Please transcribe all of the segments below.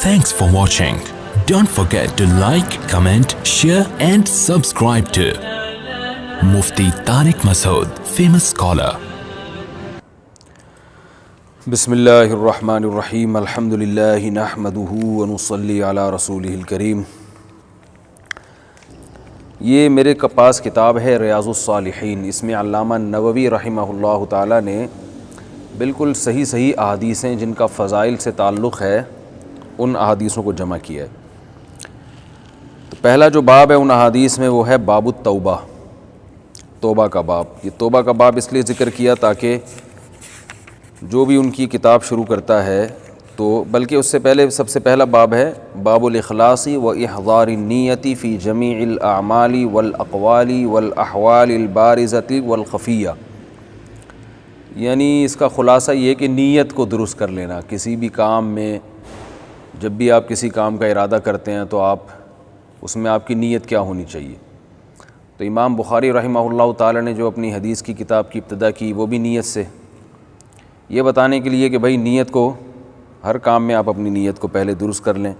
Thanks for watching. Don't forget to like, comment, share and subscribe to Mufti Tariq Masood, famous scholar. Bismillahirrahmanirrahim. Alhamdulillahi nahmaduhu wa nusalli ala rasulihil kareem. یہ میرے پاس کتاب ہے ریاض الصالحین. اس میں علامہ نووی رحمہ اللہ تعالیٰ نے بالکل صحیح احادیثیں جن کا فضائل سے تعلق ہے ان احادیثوں کو جمع کیا ہے. تو پہلا جو باب ہے ان احادیث میں وہ ہے باب التوبہ، توبہ کا باب. یہ توبہ کا باب اس لیے ذکر کیا تاکہ جو بھی ان کی کتاب شروع کرتا ہے تو بلکہ اس سے پہلے سب سے پہلا باب ہے باب الاخلاص و احضار النیت فی جمیع الاعمال والاقوال والاحوال البارزۃ والخفیہ. یعنی اس کا خلاصہ یہ کہ نیت کو درست کر لینا. کسی بھی کام میں جب بھی آپ کسی کام کا ارادہ کرتے ہیں تو اس میں آپ کی نیت کیا ہونی چاہیے. تو امام بخاری رحمہ اللہ تعالی نے جو اپنی حدیث کی کتاب کی ابتدا کی وہ بھی نیت سے، یہ بتانے کے لیے کہ بھائی نیت کو ہر کام میں آپ اپنی نیت کو پہلے درست کر لیں.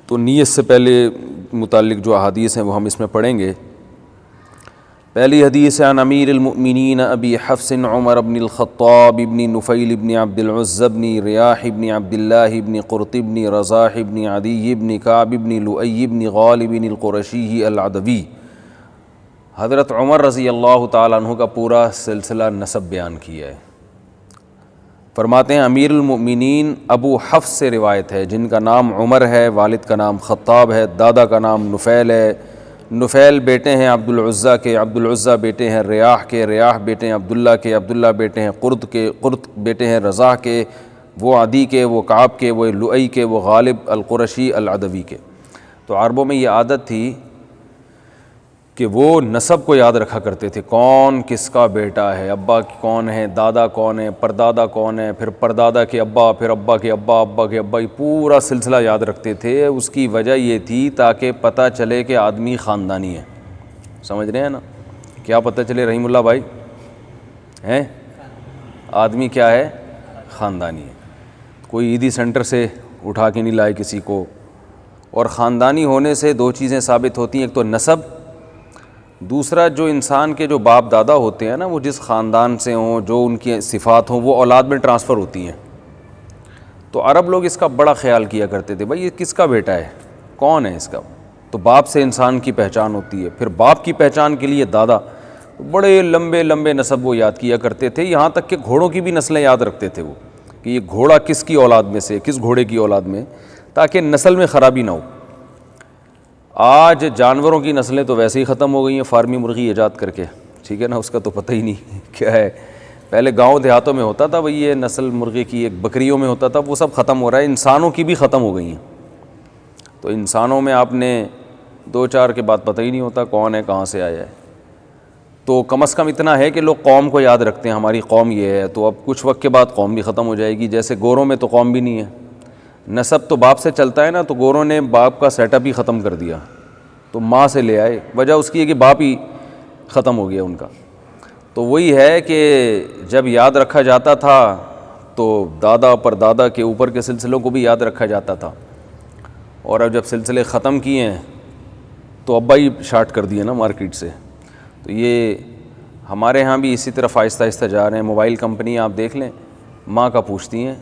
تو نیت سے پہلے متعلق جو احادیث ہیں وہ ہم اس میں پڑھیں گے. پہلی حدیث عن امیر المؤمنین ابی حفص عمر بن الخطاب بن نفیل بن عبد العزى بن ریاح بن عبد اللہ بن قرط بن رزاح بن عدی بن کعب بن لؤی بن غالب القرشی العدوی. حضرت عمر رضی اللہ تعالیٰ عنہ کا پورا سلسلہ نسب بیان کیا ہے. فرماتے ہیں امیر المؤمنین ابو حفص سے روایت ہے جن کا نام عمر ہے، والد کا نام خطاب ہے، دادا کا نام نفیل ہے. نفیل بیٹے ہیں عبد العزیٰ کے، عبد العزیٰ بیٹے ہیں ریاح کے، ریاح بیٹے ہیں عبداللہ کے، عبداللہ بیٹے ہیں قرط کے، قرط بیٹے ہیں رزاح کے، وہ عدی کے، وہ کعب کے، وہ لؤی کے، وہ غالب القرشی العدوی کے. تو عربوں میں یہ عادت تھی کہ وہ نسب کو یاد رکھا کرتے تھے، کون کس کا بیٹا ہے، ابا کون ہے، دادا کون ہے، پردادا کون ہے، پھر پردادا کے ابا، پھر ابا کے ابا، ابا کے ابا، یہ پورا سلسلہ یاد رکھتے تھے. اس کی وجہ یہ تھی تاکہ پتہ چلے کہ آدمی خاندانی ہے. سمجھ رہے ہیں نا؟ کیا پتہ چلے رحیم اللہ بھائی ہیں؟ آدمی کیا ہے؟ خاندانی ہے. کوئی عیدی سینٹر سے اٹھا کے نہیں لائے کسی کو. اور خاندانی ہونے سے دو چیزیں ثابت ہوتی ہیں، ایک تو نسب، دوسرا جو انسان کے جو باپ دادا ہوتے ہیں نا وہ جس خاندان سے ہوں، جو ان کی صفات ہوں وہ اولاد میں ٹرانسفر ہوتی ہیں. تو عرب لوگ اس کا بڑا خیال کیا کرتے تھے، بھائی یہ کس کا بیٹا ہے، کون ہے اس کا. تو باپ سے انسان کی پہچان ہوتی ہے، پھر باپ کی پہچان کے لیے دادا. بڑے لمبے نسب وہ یاد کیا کرتے تھے، یہاں تک کہ گھوڑوں کی بھی نسلیں یاد رکھتے تھے وہ کہ یہ گھوڑا کس کی اولاد میں سے، کس گھوڑے کی اولاد میں، تاکہ نسل میں خرابی نہ ہو. آج جانوروں کی نسلیں تو ویسے ہی ختم ہو گئی ہیں فارمی مرغی ایجاد کر کے، ٹھیک ہے نا، اس کا تو پتہ ہی نہیں کیا ہے. پہلے گاؤں دیہاتوں میں ہوتا تھا بھئی یہ نسل مرغی کی، ایک بکریوں میں ہوتا تھا، وہ سب ختم ہو رہا ہے. انسانوں کی بھی ختم ہو گئی ہیں. تو انسانوں میں آپ نے 2-4 کے بعد پتہ ہی نہیں ہوتا کون ہے، کہاں سے آیا ہے. تو کم از کم اتنا ہے کہ لوگ قوم کو یاد رکھتے ہیں، ہماری قوم یہ ہے. تو اب کچھ وقت کے بعد قوم بھی ختم ہو جائے گی. جیسے گوروں میں تو قوم بھی نہیں ہے، نسب تو باپ سے چلتا ہے نا. تو گوروں نے باپ کا سیٹ اپ ہی ختم کر دیا، تو ماں سے لے آئے. وجہ اس کی ہے کہ باپ ہی ختم ہو گیا ان کا. تو وہی ہے کہ جب یاد رکھا جاتا تھا تو دادا پر دادا کے اوپر کے سلسلوں کو بھی یاد رکھا جاتا تھا. اور اب جب سلسلے ختم کیے ہیں تو ابا ہی شارٹ کر دیے نا مارکیٹ سے. تو یہ ہمارے ہاں بھی اسی طرف آہستہ آہستہ جا رہے ہیں. موبائل کمپنی آپ دیکھ لیں ماں کا پوچھتی ہیں.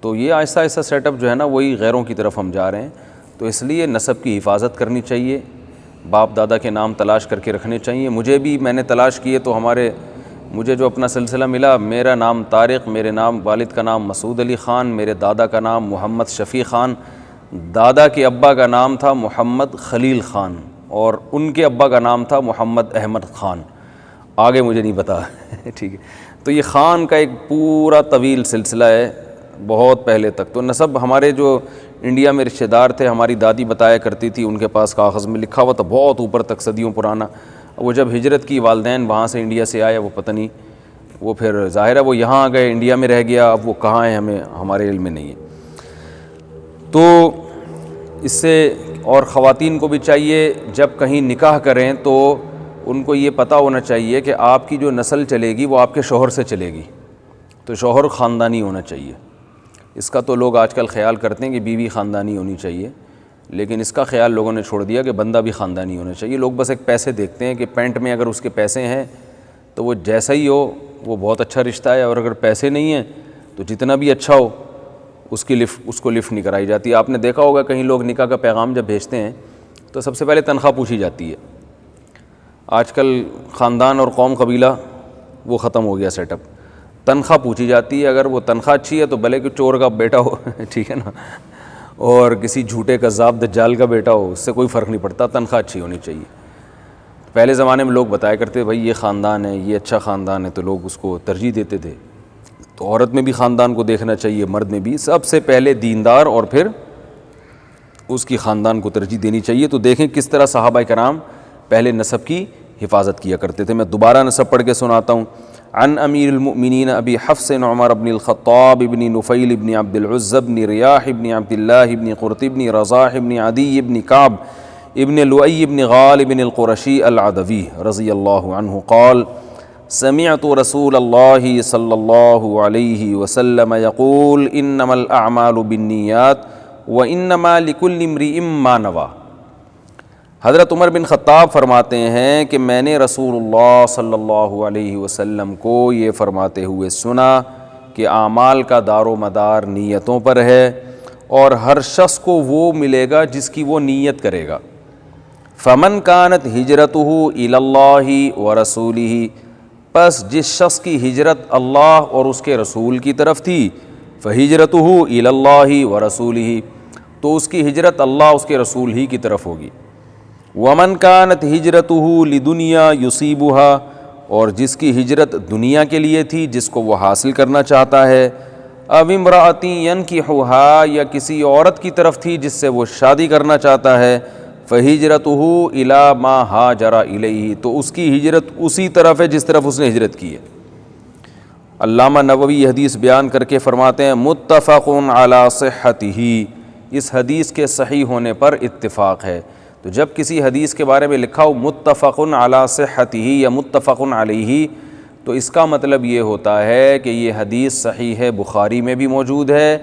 تو یہ آہستہ آہستہ سیٹ اپ جو ہے نا وہی غیروں کی طرف ہم جا رہے ہیں. تو اس لیے نسب کی حفاظت کرنی چاہیے، باپ دادا کے نام تلاش کر کے رکھنے چاہیے. مجھے بھی میں نے تلاش کیے تو مجھے جو اپنا سلسلہ ملا، میرا نام طارق، میرے نام والد کا نام مسعود علی خان، میرے دادا کا نام محمد شفیع خان، دادا کے ابا کا نام تھا محمد خلیل خان، اور ان کے ابا کا نام تھا محمد احمد خان. آگے مجھے نہیں پتا ٹھیک ہے. تو یہ خان کا ایک پورا طویل سلسلہ ہے بہت پہلے تک. تو نسب ہمارے جو انڈیا میں رشتہ دار تھے، ہماری دادی بتایا کرتی تھی، ان کے پاس کاغذ میں لکھا ہوا تھا بہت اوپر تک، صدیوں پرانا. وہ جب ہجرت کی والدین وہاں سے انڈیا سے آیا، وہ پتہ نہیں، وہ پھر ظاہر ہے وہ یہاں آ گئے، انڈیا میں رہ گیا. اب وہ کہاں ہیں ہمارے علم میں نہیں ہے. تو اس سے اور خواتین کو بھی چاہیے جب کہیں نکاح کریں تو ان کو یہ پتہ ہونا چاہیے کہ آپ کی جو نسل چلے گی وہ آپ کے شوہر سے چلے گی. تو شوہر خاندانی ہونا چاہیے. اس کا تو لوگ آج کل خیال کرتے ہیں کہ بیوی خاندانی ہونی چاہیے، لیکن اس کا خیال لوگوں نے چھوڑ دیا کہ بندہ بھی خاندانی ہونا چاہیے۔ لوگ بس ایک پیسے دیکھتے ہیں کہ پینٹ میں اگر اس کے پیسے ہیں تو وہ جیسا ہی ہو وہ بہت اچھا رشتہ ہے، اور اگر پیسے نہیں ہیں تو جتنا بھی اچھا ہو اس کو لفٹ نہیں کرائی جاتی۔ آپ نے دیکھا ہوگا کہیں لوگ نکاح کا پیغام جب بھیجتے ہیں تو سب سے پہلے تنخواہ پوچھی جاتی ہے۔ آج کل خاندان اور قوم قبیلہ وہ ختم ہو گیا سیٹ اپ، تنخواہ پوچھی جاتی ہے۔ اگر وہ تنخواہ اچھی ہے تو بھلے کہ چور کا بیٹا ہو ٹھیک ہے نا، اور کسی جھوٹے کذاب دجال کا بیٹا ہو، اس سے کوئی فرق نہیں پڑتا، تنخواہ اچھی ہونی چاہیے۔ پہلے زمانے میں لوگ بتایا کرتے بھائی یہ خاندان ہے، یہ اچھا خاندان ہے، تو لوگ اس کو ترجیح دیتے تھے۔ تو عورت میں بھی خاندان کو دیکھنا چاہیے، مرد میں بھی، سب سے پہلے دیندار اور پھر اس کی خاندان کو ترجیح دینی چاہیے۔ تو دیکھیں کس طرح صحابہ کرام پہلے نسب کی حفاظت کیا کرتے تھے۔ میں دوبارہ نسب پڑھ کے سناتا ہوں۔ عن امیر المؤمنین ابی حفص عمر بن الخطاب بن نفیل بن عبد العزى بن ریاح بن عبد اللہ بن قرط بن رزاح بن عدی بن کعب ابن لؤی بن غالب القرشی العدوی رضی اللہ عنہ قال سمعت رسول اللہ صلی اللہ علیہ وسلم یقول انما الاعمال بالنیات وانما لکل امرئ ما نوی۔ حضرت عمر بن خطاب فرماتے ہیں کہ میں نے رسول اللہ صلی اللہ علیہ وسلم کو یہ فرماتے ہوئے سنا کہ اعمال کا دار و مدار نیتوں پر ہے، اور ہر شخص کو وہ ملے گا جس کی وہ نیت کرے گا۔ فمن کانت ہجرتہ الی اللہ ورسولہ، پس جس شخص کی ہجرت اللہ اور اس کے رسول کی طرف تھی، فہجرتہ الی اللہ ورسولہ، تو اس کی ہجرت اللہ اس کے رسول ہی کی طرف ہوگی۔ ومن کانت ہجرتہ لدنیا یصیبہا، اور جس کی ہجرت دنیا کے لیے تھی جس کو وہ حاصل کرنا چاہتا ہے، او امرأۃ ینکحھا، یا کسی عورت کی طرف تھی جس سے وہ شادی کرنا چاہتا ہے، فہجرتہ الی ما ہاجر الیہ، تو اس کی ہجرت اسی طرف ہے جس طرف اس نے ہجرت کی ہے۔ علامہ نووی یہ حدیث بیان کر کے فرماتے ہیں متفق علی صحتہ، اس حدیث کے صحیح ہونے پر اتفاق ہے۔ تو جب کسی حدیث کے بارے میں لکھا ہو متفق علی صحتہ یا متفق علیہ، تو اس کا مطلب یہ ہوتا ہے کہ یہ حدیث صحیح ہے بخاری میں بھی موجود ہے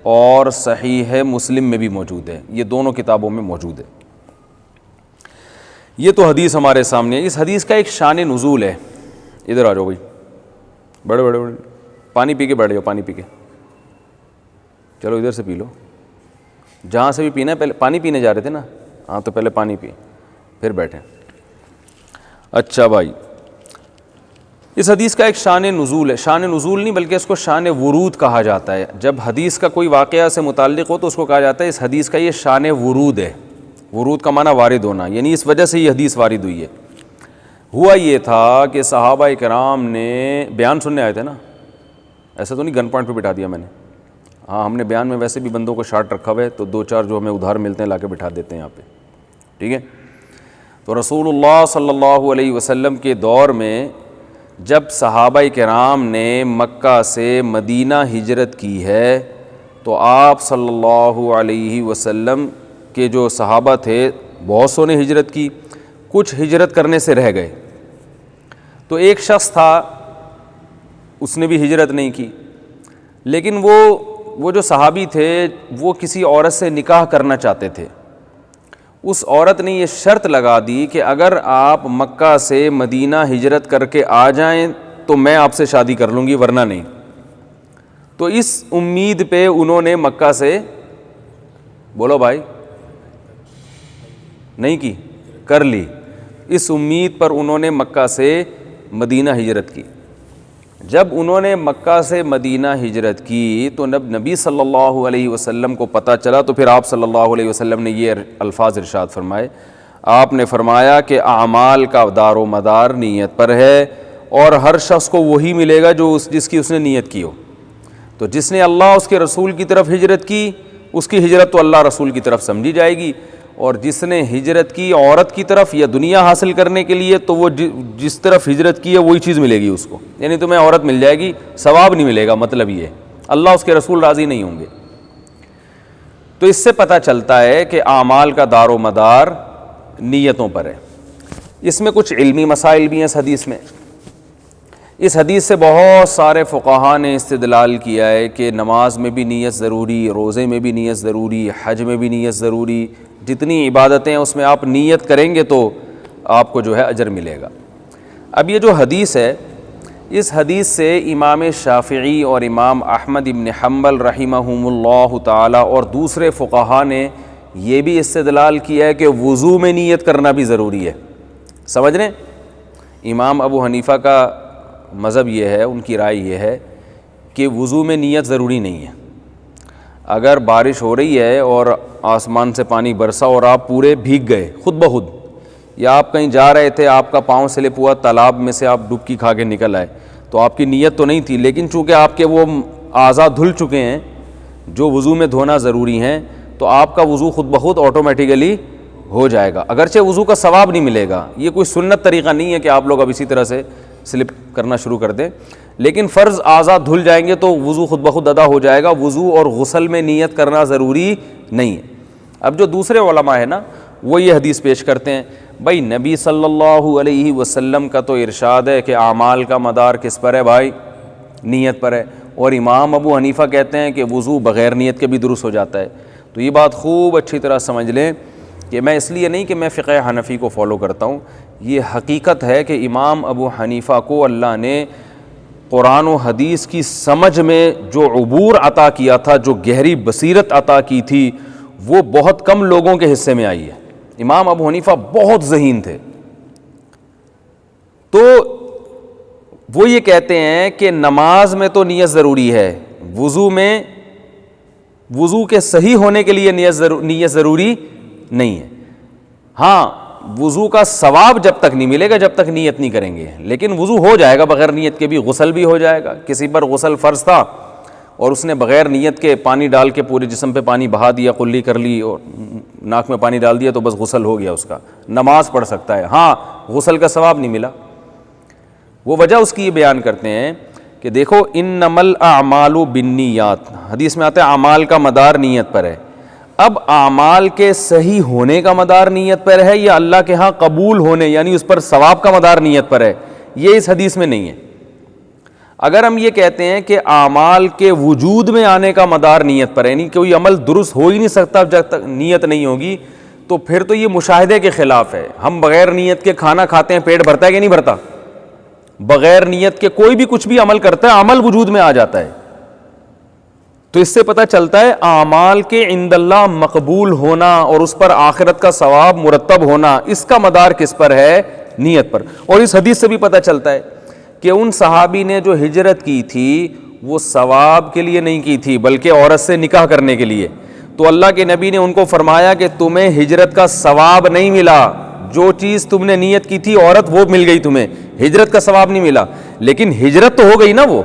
اور صحیح ہے مسلم میں بھی موجود ہے، یہ دونوں کتابوں میں موجود ہے۔ یہ تو حدیث ہمارے سامنے ہے۔ اس حدیث کا ایک شان نزول ہے۔ ادھر آ جاؤ بھائی، بڑے پانی پی کے بیٹھ جاؤ، پانی پی کے چلو، ادھر سے پی لو، جہاں سے بھی پینا ہے۔ پہلے پانی پینے جا رہے تھے نا، ہاں تو پہلے پانی پی پھر بیٹھیں۔ اچھا بھائی، اس حدیث کا ایک شان نزول ہے، شان نزول نہیں بلکہ اس کو شان ورود کہا جاتا ہے۔ جب حدیث کا کوئی واقعہ سے متعلق ہو تو اس کو کہا جاتا ہے اس حدیث کا یہ شان ورود ہے۔ ورود کا معنی وارد ہونا، یعنی اس وجہ سے یہ حدیث وارد ہوئی ہے۔ ہوا یہ تھا کہ صحابہ کرام نے بیان سننے آئے تھے نا، ایسا تو نہیں گن پوائنٹ پہ بٹھا دیا میں نے، ہاں ہم نے بیان میں ویسے بھی بندوں کو شارٹ رکھا ہوا ہے، تو دو چار جو ہمیں ادھار ملتے ہیں لا کے بٹھا دیتے ہیں یہاں پہ، ٹھیک ہے۔ تو رسول اللہ صلی اللہ علیہ وسلم کے دور میں جب صحابہ کرام نے مکہ سے مدینہ ہجرت کی ہے، تو آپ صلی اللہ علیہ وسلم کے جو صحابہ تھے بہت سو نے ہجرت کی، کچھ ہجرت کرنے سے رہ گئے۔ تو ایک شخص تھا اس نے بھی ہجرت نہیں کی، لیکن وہ جو صحابی تھے وہ کسی عورت سے نکاح کرنا چاہتے تھے۔ اس عورت نے یہ شرط لگا دی کہ اگر آپ مکہ سے مدینہ ہجرت کر کے آ جائیں تو میں آپ سے شادی کر لوں گی، ورنہ نہیں۔ تو اس امید پہ انہوں نے مکہ سے، بولو بھائی، نہیں کی، کر لی، اس امید پر انہوں نے مکہ سے مدینہ ہجرت کی۔ جب انہوں نے مکہ سے مدینہ ہجرت کی تو نبی صلی اللہ علیہ وسلم کو پتہ چلا، تو پھر آپ صلی اللہ علیہ وسلم نے یہ الفاظ ارشاد فرمائے۔ آپ نے فرمایا کہ اعمال کا دار و مدار نیت پر ہے، اور ہر شخص کو وہی ملے گا جو جس کی اس نے نیت کی ہو۔ تو جس نے اللہ اس کے رسول کی طرف ہجرت کی، اس کی ہجرت تو اللہ رسول کی طرف سمجھی جائے گی، اور جس نے ہجرت کی عورت کی طرف یا دنیا حاصل کرنے کے لیے تو وہ جس طرف ہجرت کی ہے وہی چیز ملے گی اس کو، یعنی تمہیں عورت مل جائے گی، ثواب نہیں ملے گا، مطلب یہ اللہ اس کے رسول راضی نہیں ہوں گے۔ تو اس سے پتہ چلتا ہے کہ اعمال کا دار و مدار نیتوں پر ہے۔ اس میں کچھ علمی مسائل بھی ہیں اس حدیث میں۔ اس حدیث سے بہت سارے فقہا نے استدلال کیا ہے کہ نماز میں بھی نیت ضروری، روزے میں بھی نیت ضروری، حج میں بھی نیت ضروری، جتنی عبادتیں ہیں اس میں آپ نیت کریں گے تو آپ کو جو ہے اجر ملے گا۔ اب یہ جو حدیث ہے، اس حدیث سے امام شافعی اور امام احمد ابن حنبل رحمہم اللہ تعالی اور دوسرے فقہا نے یہ بھی استدلال کیا ہے کہ وضو میں نیت کرنا بھی ضروری ہے۔ سمجھ رہے ہیں؟ امام ابو حنیفہ کا مذہب یہ ہے، ان کی رائے یہ ہے کہ وضو میں نیت ضروری نہیں ہے۔ اگر بارش ہو رہی ہے اور آسمان سے پانی برسا اور آپ پورے بھیگ گئے خود بخود، یا آپ کہیں جا رہے تھے، آپ کا پاؤں سلپ ہوا، تالاب میں سے آپ ڈبکی کھا کے نکل آئے، تو آپ کی نیت تو نہیں تھی، لیکن چونکہ آپ کے وہ اعضاء دھل چکے ہیں جو وضو میں دھونا ضروری ہیں، تو آپ کا وضو خود بخود آٹومیٹیکلی ہو جائے گا، اگرچہ وضو کا ثواب نہیں ملے گا۔ یہ کوئی سنت طریقہ نہیں ہے کہ آپ لوگ اب اسی طرح سے سلپ کرنا شروع کر دیں، لیکن فرض اعضاء دھل جائیں گے تو وضو خود بخود ادا ہو جائے گا۔ وضو اور غسل میں نیت کرنا ضروری نہیں ہے۔ اب جو دوسرے علماء ہیں نا، وہ یہ حدیث پیش کرتے ہیں، بھائی نبی صلی اللہ علیہ وسلم کا تو ارشاد ہے کہ اعمال کا مدار کس پر ہے بھائی؟ نیت پر ہے، اور امام ابو حنیفہ کہتے ہیں کہ وضو بغیر نیت کے بھی درست ہو جاتا ہے۔ تو یہ بات خوب اچھی طرح سمجھ لیں کہ میں اس لیے نہیں کہ میں فقہ حنفی کو فالو کرتا ہوں، یہ حقیقت ہے کہ امام ابو حنیفہ کو اللہ نے قرآن و حدیث کی سمجھ میں جو عبور عطا کیا تھا، جو گہری بصیرت عطا کی تھی، وہ بہت کم لوگوں کے حصے میں آئی ہے۔ امام ابو حنیفہ بہت ذہین تھے، تو وہ یہ کہتے ہیں کہ نماز میں تو نیت ضروری ہے، وضو میں وضو کے صحیح ہونے کے لیے نیت ضروری نہیں ہے۔ ہاں وضو کا ثواب جب تک نہیں ملے گا جب تک نیت نہیں کریں گے، لیکن وضو ہو جائے گا بغیر نیت کے بھی، غسل بھی ہو جائے گا۔ کسی پر غسل فرض تھا اور اس نے بغیر نیت کے پانی ڈال کے پورے جسم پہ پانی بہا دیا، قلی کر لی اور ناک میں پانی ڈال دیا، تو بس غسل ہو گیا، اس کا نماز پڑھ سکتا ہے، ہاں غسل کا ثواب نہیں ملا۔ وہ وجہ اس کی یہ بیان کرتے ہیں کہ دیکھو انما الاعمال بالنیات، حدیث میں آتا ہے اعمال کا مدار نیت پر ہے۔ اب اعمال کے صحیح ہونے کا مدار نیت پر ہے یا اللہ کے ہاں قبول ہونے یعنی اس پر ثواب کا مدار نیت پر ہے؟ یہ اس حدیث میں نہیں ہے۔ اگر ہم یہ کہتے ہیں کہ اعمال کے وجود میں آنے کا مدار نیت پر ہے، یعنی کوئی عمل درست ہو ہی نہیں سکتا جب تک نیت نہیں ہوگی، تو پھر تو یہ مشاہدے کے خلاف ہے۔ ہم بغیر نیت کے کھانا کھاتے ہیں، پیٹ بھرتا ہے کہ نہیں بھرتا؟ بغیر نیت کے کوئی بھی کچھ بھی عمل کرتا ہے، عمل وجود میں آ جاتا ہے۔ تو اس سے پتہ چلتا ہے اعمال کے عند اللہ مقبول ہونا اور اس پر آخرت کا ثواب مرتب ہونا، اس کا مدار کس پر ہے؟ نیت پر۔ اور اس حدیث سے بھی پتہ چلتا ہے کہ ان صحابی نے جو ہجرت کی تھی وہ ثواب کے لیے نہیں کی تھی بلکہ عورت سے نکاح کرنے کے لیے۔ تو اللہ کے نبی نے ان کو فرمایا کہ تمہیں ہجرت کا ثواب نہیں ملا، جو چیز تم نے نیت کی تھی عورت وہ مل گئی تمہیں، ہجرت کا ثواب نہیں ملا، لیکن ہجرت تو ہو گئی نا، وہ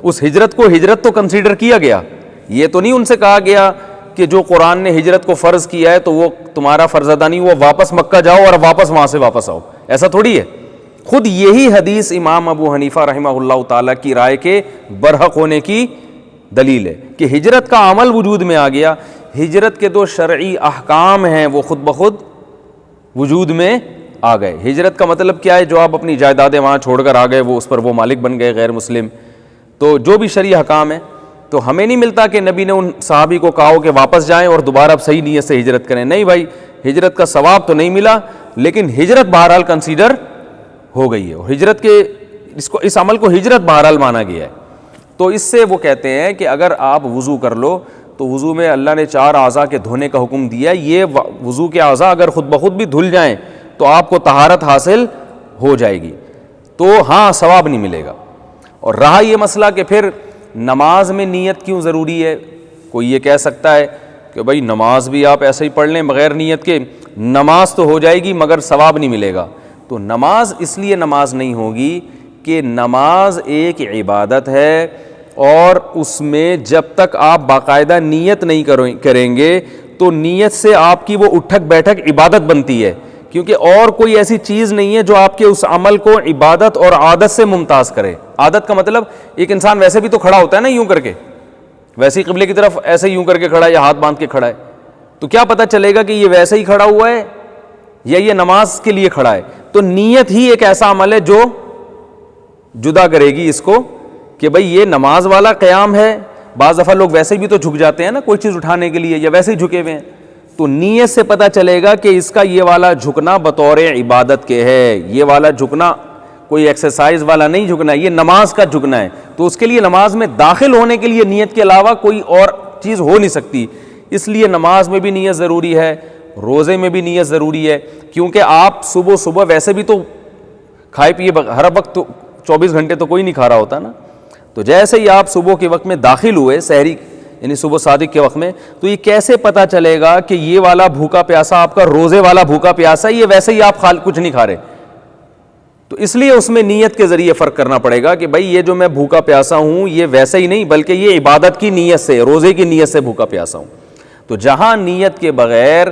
اس ہجرت کو ہجرت تو کنسیڈر کیا گیا۔ یہ تو نہیں ان سے کہا گیا کہ جو قرآن نے ہجرت کو فرض کیا ہے تو وہ تمہارا فرض ادا نہیں، وہ واپس مکہ جاؤ اور واپس وہاں سے واپس آؤ، ایسا تھوڑی ہے۔ خود یہی حدیث امام ابو حنیفہ رحمہ اللہ تعالیٰ کی رائے کے برحق ہونے کی دلیل ہے کہ ہجرت کا عمل وجود میں آ گیا، ہجرت کے دو شرعی احکام ہیں وہ خود بخود وجود میں آ گئے۔ ہجرت کا مطلب کیا ہے؟ جو آپ اپنی جائیدادیں وہاں چھوڑ کر آ گئے، وہ اس پر وہ مالک بن گئے غیر مسلم، تو جو بھی شرعی احکام ہے۔ تو ہمیں نہیں ملتا کہ نبی نے ان صحابی کو کہا ہو کہ واپس جائیں اور دوبارہ اب صحیح نیت سے ہجرت کریں، نہیں بھائی، ہجرت کا ثواب تو نہیں ملا، لیکن ہجرت بہرحال کنسیڈر ہو گئی ہے، اور ہجرت کے اس عمل کو ہجرت بہرحال مانا گیا ہے۔ تو اس سے وہ کہتے ہیں کہ اگر آپ وضو کر لو تو وضو میں اللہ نے 4 اعضاء کے دھونے کا حکم دیا، یہ وضو کے اعضاء اگر خود بخود بھی دھل جائیں تو آپ کو طہارت حاصل ہو جائے گی، تو ہاں ثواب نہیں ملے گا۔ اور رہا یہ مسئلہ کہ پھر نماز میں نیت کیوں ضروری ہے؟ کوئی یہ کہہ سکتا ہے کہ بھائی نماز بھی آپ ایسے ہی پڑھ لیں بغیر نیت کے، نماز تو ہو جائے گی مگر ثواب نہیں ملے گا۔ تو نماز اس لیے نماز نہیں ہوگی کہ نماز ایک عبادت ہے، اور اس میں جب تک آپ باقاعدہ نیت نہیں کریں گے تو نیت سے آپ کی وہ اٹھک بیٹھک عبادت بنتی ہے، کیونکہ اور کوئی ایسی چیز نہیں ہے جو آپ کے اس عمل کو عبادت اور عادت سے ممتاز کرے۔ عادت کا مطلب ایک انسان ویسے بھی تو کھڑا ہوتا ہے نا یوں کر کے، ویسے ہی قبلے کی طرف ایسے یوں کر کے کھڑا ہے یا ہاتھ باندھ کے کھڑا ہے، تو کیا پتہ چلے گا کہ یہ ویسے ہی کھڑا ہوا ہے یا یہ نماز کے لیے کھڑا ہے؟ تو نیت ہی ایک ایسا عمل ہے جو جدا کرے گی اس کو کہ بھئی یہ نماز والا قیام ہے. بعض دفعہ لوگ ویسے بھی تو جھک جاتے ہیں نا کوئی چیز اٹھانے کے لیے, یا ویسے ہی جھکے ہوئے ہیں, تو نیت سے پتہ چلے گا کہ اس کا یہ والا جھکنا بطور عبادت کے ہے, یہ والا جھکنا کوئی ایکسرسائز والا نہیں جھکنا, یہ نماز کا جھکنا ہے. تو اس کے لیے نماز میں داخل ہونے کے لیے نیت کے علاوہ کوئی اور چیز ہو نہیں سکتی. اس لیے نماز میں بھی نیت ضروری ہے, روزے میں بھی نیت ضروری ہے, کیونکہ آپ صبح صبح ویسے بھی تو کھائے پیے ہر وقت 24 گھنٹے تو کوئی نہیں کھا رہا ہوتا نا. تو جیسے ہی آپ صبح کے وقت میں داخل ہوئے, سحری یعنی صبح صادق کے وقت میں, تو یہ کیسے پتہ چلے گا کہ یہ والا بھوکا پیاسا آپ کا روزے والا بھوکا پیاسا, یہ ویسے ہی آپ کچھ نہیں کھا رہے. تو اس لیے اس میں نیت کے ذریعے فرق کرنا پڑے گا کہ بھائی یہ جو میں بھوکا پیاسا ہوں یہ ویسے ہی نہیں, بلکہ یہ عبادت کی نیت سے, روزے کی نیت سے بھوکا پیاسا ہوں. تو جہاں نیت کے بغیر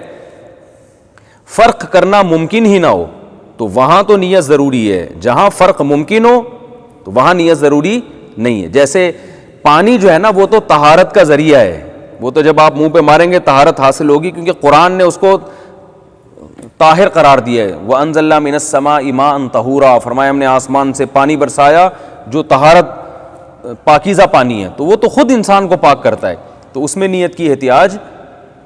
فرق کرنا ممکن ہی نہ ہو تو وہاں تو نیت ضروری ہے, جہاں فرق ممکن ہو تو وہاں نیت ضروری نہیں ہے. جیسے پانی جو ہے نا وہ تو طہارت کا ذریعہ ہے, وہ تو جب آپ منہ پہ ماریں گے طہارت حاصل ہوگی, کیونکہ قرآن نے اس کو طاہر قرار دیا ہے. وَأَنزَلْنَا مِنَ السَّمَاءِ مَاءً طَهُورًا, فرمایا ہم نے آسمان سے پانی برسایا جو طہارت پاکیزہ پانی ہے, تو وہ تو خود انسان کو پاک کرتا ہے, تو اس میں نیت کی احتیاج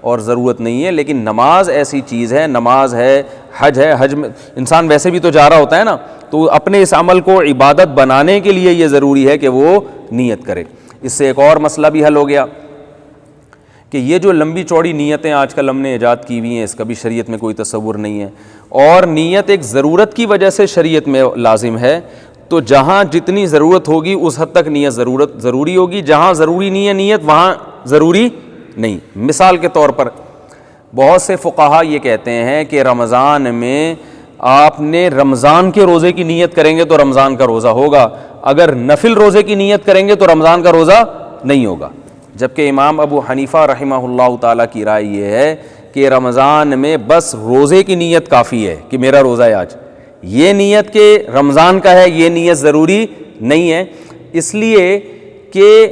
اور ضرورت نہیں ہے. لیکن نماز ایسی چیز ہے, نماز ہے, حج ہے, حج میں انسان ویسے بھی تو جا رہا ہوتا ہے نا, تو اپنے اس عمل کو عبادت بنانے کے لیے یہ ضروری ہے کہ وہ نیت کرے. اس سے ایک اور مسئلہ بھی حل ہو گیا کہ یہ جو لمبی چوڑی نیتیں آج کل ہم نے ایجاد کی ہوئی ہیں, اس کا بھی شریعت میں کوئی تصور نہیں ہے, اور نیت ایک ضرورت کی وجہ سے شریعت میں لازم ہے. تو جہاں جتنی ضرورت ہوگی اس حد تک نیت ضروری ہوگی, جہاں ضروری نہیں ہے نیت وہاں ضروری نہیں. مثال کے طور پر بہت سے فقہا یہ کہتے ہیں کہ رمضان میں آپ نے رمضان کے روزے کی نیت کریں گے تو رمضان کا روزہ ہوگا, اگر نفل روزے کی نیت کریں گے تو رمضان کا روزہ نہیں ہوگا. جبکہ امام ابو حنیفہ رحمہ اللہ تعالیٰ کی رائے یہ ہے کہ رمضان میں بس روزے کی نیت کافی ہے کہ میرا روزہ ہے آج, یہ نیت کہ رمضان کا ہے یہ نیت ضروری نہیں ہے. اس لیے کہ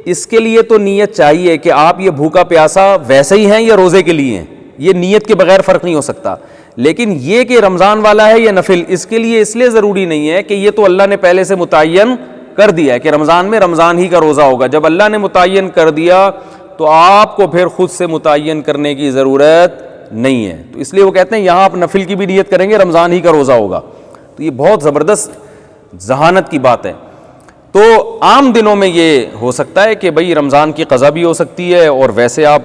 اس کے لیے تو نیت چاہیے کہ آپ یہ بھوکا پیاسا ویسے ہی ہیں یا روزے کے لیے ہیں, یہ نیت کے بغیر فرق نہیں ہو سکتا. لیکن یہ کہ رمضان والا ہے یا نفل, اس کے لیے اس لیے ضروری نہیں ہے کہ یہ تو اللہ نے پہلے سے متعین کر دیا ہے کہ رمضان میں رمضان ہی کا روزہ ہوگا. جب اللہ نے متعین کر دیا تو آپ کو پھر خود سے متعین کرنے کی ضرورت نہیں ہے. تو اس لیے وہ کہتے ہیں یہاں آپ نفل کی بھی نیت کریں گے رمضان ہی کا روزہ ہوگا. تو یہ بہت زبردست ذہانت کی بات ہے. تو عام دنوں میں یہ ہو سکتا ہے کہ بھئی رمضان کی قضا بھی ہو سکتی ہے, اور ویسے آپ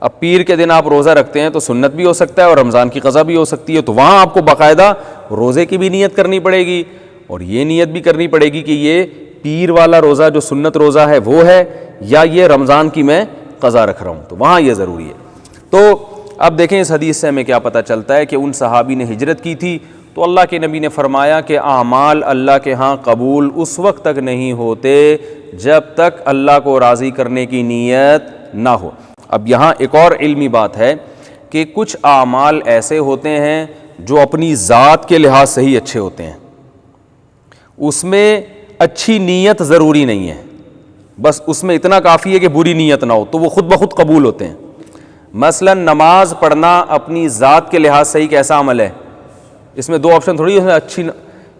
اب پیر کے دن آپ روزہ رکھتے ہیں تو سنت بھی ہو سکتا ہے اور رمضان کی قضا بھی ہو سکتی ہے, تو وہاں آپ کو باقاعدہ روزے کی بھی نیت کرنی پڑے گی اور یہ نیت بھی کرنی پڑے گی کہ یہ پیر والا روزہ جو سنت روزہ ہے وہ ہے یا یہ رمضان کی میں قضا رکھ رہا ہوں, تو وہاں یہ ضروری ہے. تو اب دیکھیں اس حدیث سے ہمیں کیا پتہ چلتا ہے کہ ان صحابی نے ہجرت کی تھی تو اللہ کے نبی نے فرمایا کہ اعمال اللہ کے ہاں قبول اس وقت تک نہیں ہوتے جب تک اللہ کو راضی کرنے کی نیت نہ ہو. اب یہاں ایک اور علمی بات ہے کہ کچھ اعمال ایسے ہوتے ہیں جو اپنی ذات کے لحاظ سے ہی اچھے ہوتے ہیں, اس میں اچھی نیت ضروری نہیں ہے, بس اس میں اتنا کافی ہے کہ بری نیت نہ ہو تو وہ خود بخود قبول ہوتے ہیں. مثلا نماز پڑھنا اپنی ذات کے لحاظ سے ہی کیسا عمل ہے, اس میں دو آپشن تھوڑی ہے اچھی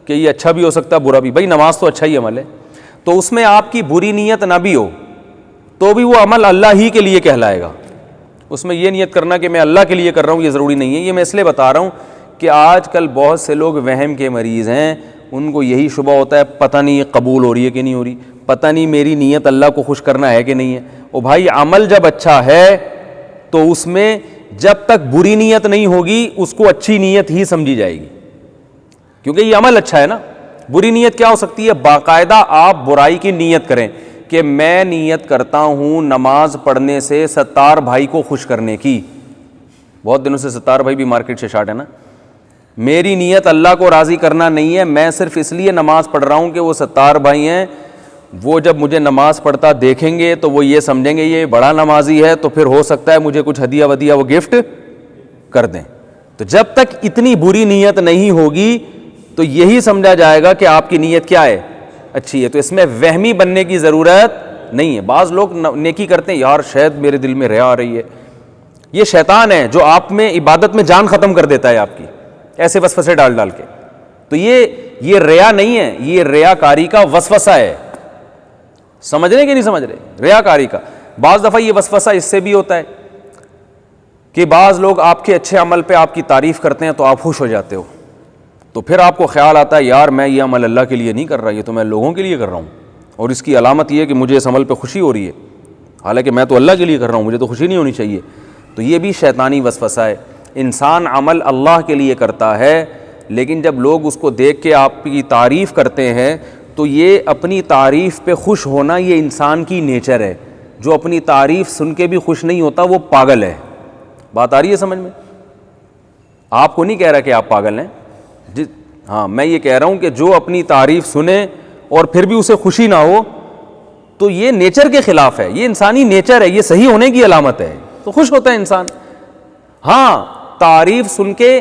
کہ یہ اچھا بھی ہو سکتا ہے برا بھی, بھائی نماز تو اچھا ہی عمل ہے, تو اس میں آپ کی بری نیت نہ بھی ہو تو بھی وہ عمل اللہ ہی کے لیے کہلائے گا. اس میں یہ نیت کرنا کہ میں اللہ کے لیے کر رہا ہوں یہ ضروری نہیں ہے. یہ میں اس لیے بتا رہا ہوں کہ آج کل بہت سے لوگ وہم کے مریض ہیں, ان کو یہی شبہ ہوتا ہے پتہ نہیں قبول ہو رہی ہے کہ نہیں ہو رہی, پتہ نہیں میری نیت اللہ کو خوش کرنا ہے کہ نہیں ہے. او بھائی عمل جب اچھا ہے تو اس میں جب تک بری نیت نہیں ہوگی اس کو اچھی نیت ہی سمجھی جائے گی, کیونکہ یہ عمل اچھا ہے نا. بری نیت کیا ہو سکتی ہے, باقاعدہ آپ برائی کی نیت کریں کہ میں نیت کرتا ہوں نماز پڑھنے سے ستار بھائی کو خوش کرنے کی. بہت دنوں سے ستار بھائی بھی مارکیٹ سے شارٹ ہے نا. میری نیت اللہ کو راضی کرنا نہیں ہے, میں صرف اس لیے نماز پڑھ رہا ہوں کہ وہ ستار بھائی ہیں, وہ جب مجھے نماز پڑھتا دیکھیں گے تو وہ یہ سمجھیں گے یہ بڑا نمازی ہے, تو پھر ہو سکتا ہے مجھے کچھ ہدیہ ودیہ وہ گفٹ کر دیں. تو جب تک اتنی بری نیت نہیں ہوگی تو یہی سمجھا جائے گا کہ آپ کی نیت کیا ہے, اچھی ہے. تو اس میں وہمی بننے کی ضرورت نہیں ہے. بعض لوگ نیکی کرتے ہیں یار شاید میرے دل میں ریا آ رہی ہے, یہ شیطان ہے جو آپ میں عبادت میں جان ختم کر دیتا ہے آپ کی, ایسے وسوسے ڈال ڈال کے. تو یہ یہ ریا نہیں ہے، یہ ریاکاری کا وسوسہ ہے. سمجھ رہے کہ نہیں سمجھ رہے؟ ریاکاری کا. بعض دفعہ یہ وسوسہ اس سے بھی ہوتا ہے کہ بعض لوگ آپ کے اچھے عمل پہ آپ کی تعریف کرتے ہیں تو آپ خوش ہو جاتے ہو، تو پھر آپ کو خیال آتا ہے یار میں یہ عمل اللہ کے لیے نہیں کر رہا، یہ تو میں لوگوں کے لیے کر رہا ہوں، اور اس کی علامت یہ ہے کہ مجھے اس عمل پہ خوشی ہو رہی ہے، حالانکہ میں تو اللہ کے لیے کر رہا ہوں، مجھے تو خوشی نہیں ہونی چاہیے. تو یہ بھی شیطانی وسوسہ ہے. انسان عمل اللہ کے لیے کرتا ہے، لیکن جب لوگ اس کو دیکھ کے آپ کی تعریف کرتے ہیں تو یہ اپنی تعریف پہ خوش ہونا یہ انسان کی نیچر ہے. جو اپنی تعریف سن کے بھی خوش نہیں ہوتا وہ پاگل ہے. بات آ رہی ہے سمجھ میں؟ آپ کو نہیں کہہ رہا کہ آپ پاگل ہیں، ہاں میں یہ کہہ رہا ہوں کہ جو اپنی تعریف سنے اور پھر بھی اسے خوشی نہ ہو تو یہ نیچر کے خلاف ہے، یہ انسانی نیچر ہے، یہ صحیح ہونے کی علامت ہے. تو خوش ہوتا ہے انسان. ہاں تعریف سن کے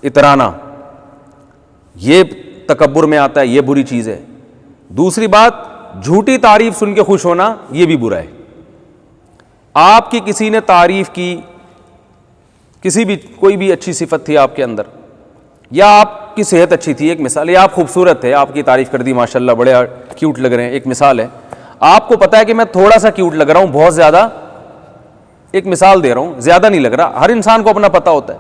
اترانا یہ تکبر میں آتا ہے، یہ بری چیز ہے. دوسری بات جھوٹی تعریف سن کے خوش ہونا یہ بھی برا ہے. آپ کی کسی نے تعریف کی، کوئی بھی اچھی صفت تھی آپ کے اندر، یا آپ کی صحت اچھی تھی، ایک مثال، یا آپ خوبصورت تھے، آپ کی تعریف کر دی ماشاءاللہ بڑے کیوٹ لگ رہے ہیں، ایک مثال ہے. آپ کو پتا ہے کہ میں تھوڑا سا کیوٹ لگ رہا ہوں، بہت زیادہ، ایک مثال دے رہا ہوں، زیادہ نہیں لگ رہا، ہر انسان کو اپنا پتہ ہوتا ہے،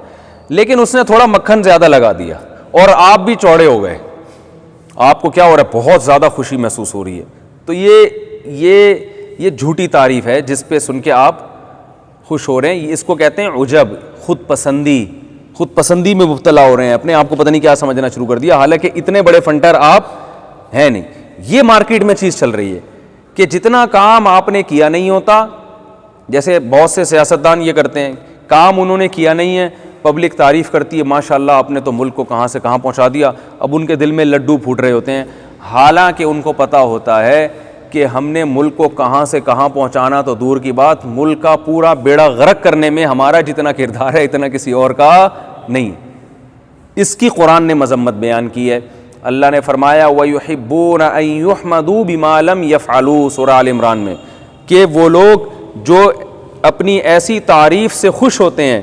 لیکن اس نے تھوڑا مکھن زیادہ لگا دیا اور آپ بھی چوڑے ہو گئے. آپ کو کیا ہو رہا ہے؟ بہت زیادہ خوشی محسوس ہو رہی ہے. تو یہ جھوٹی تعریف ہے جس پہ سن کے آپ خوش ہو رہے ہیں. اس کو کہتے ہیں عجب، خود پسندی میں مبتلا ہو رہے ہیں، اپنے آپ کو پتہ نہیں کیا سمجھنا شروع کر دیا، حالانکہ اتنے بڑے فنٹر آپ ہیں نہیں. یہ مارکیٹ میں چیز چل رہی ہے کہ جتنا کام آپ نے کیا نہیں ہوتا، جیسے بہت سے سیاستدان یہ کرتے ہیں، کام انہوں نے کیا نہیں ہے، پبلک تعریف کرتی ہے ماشاءاللہ آپ نے تو ملک کو کہاں سے کہاں پہنچا دیا، اب ان کے دل میں لڈو پھوٹ رہے ہوتے ہیں، حالانکہ ان کو پتہ ہوتا ہے کہ ہم نے ملک کو کہاں سے کہاں پہنچانا تو دور کی بات، ملک کا پورا بیڑا غرق کرنے میں ہمارا جتنا کردار ہے اتنا کسی اور کا نہیں. اس کی قرآن نے مذمت بیان کی ہے. اللہ نے فرمایا وَيُحِبُّونَ أَن يُحْمَدُوا بِمَا لَمْ يَفْعَلُوا، سورہ آل عمران میں، کہ وہ لوگ جو اپنی ایسی تعریف سے خوش ہوتے ہیں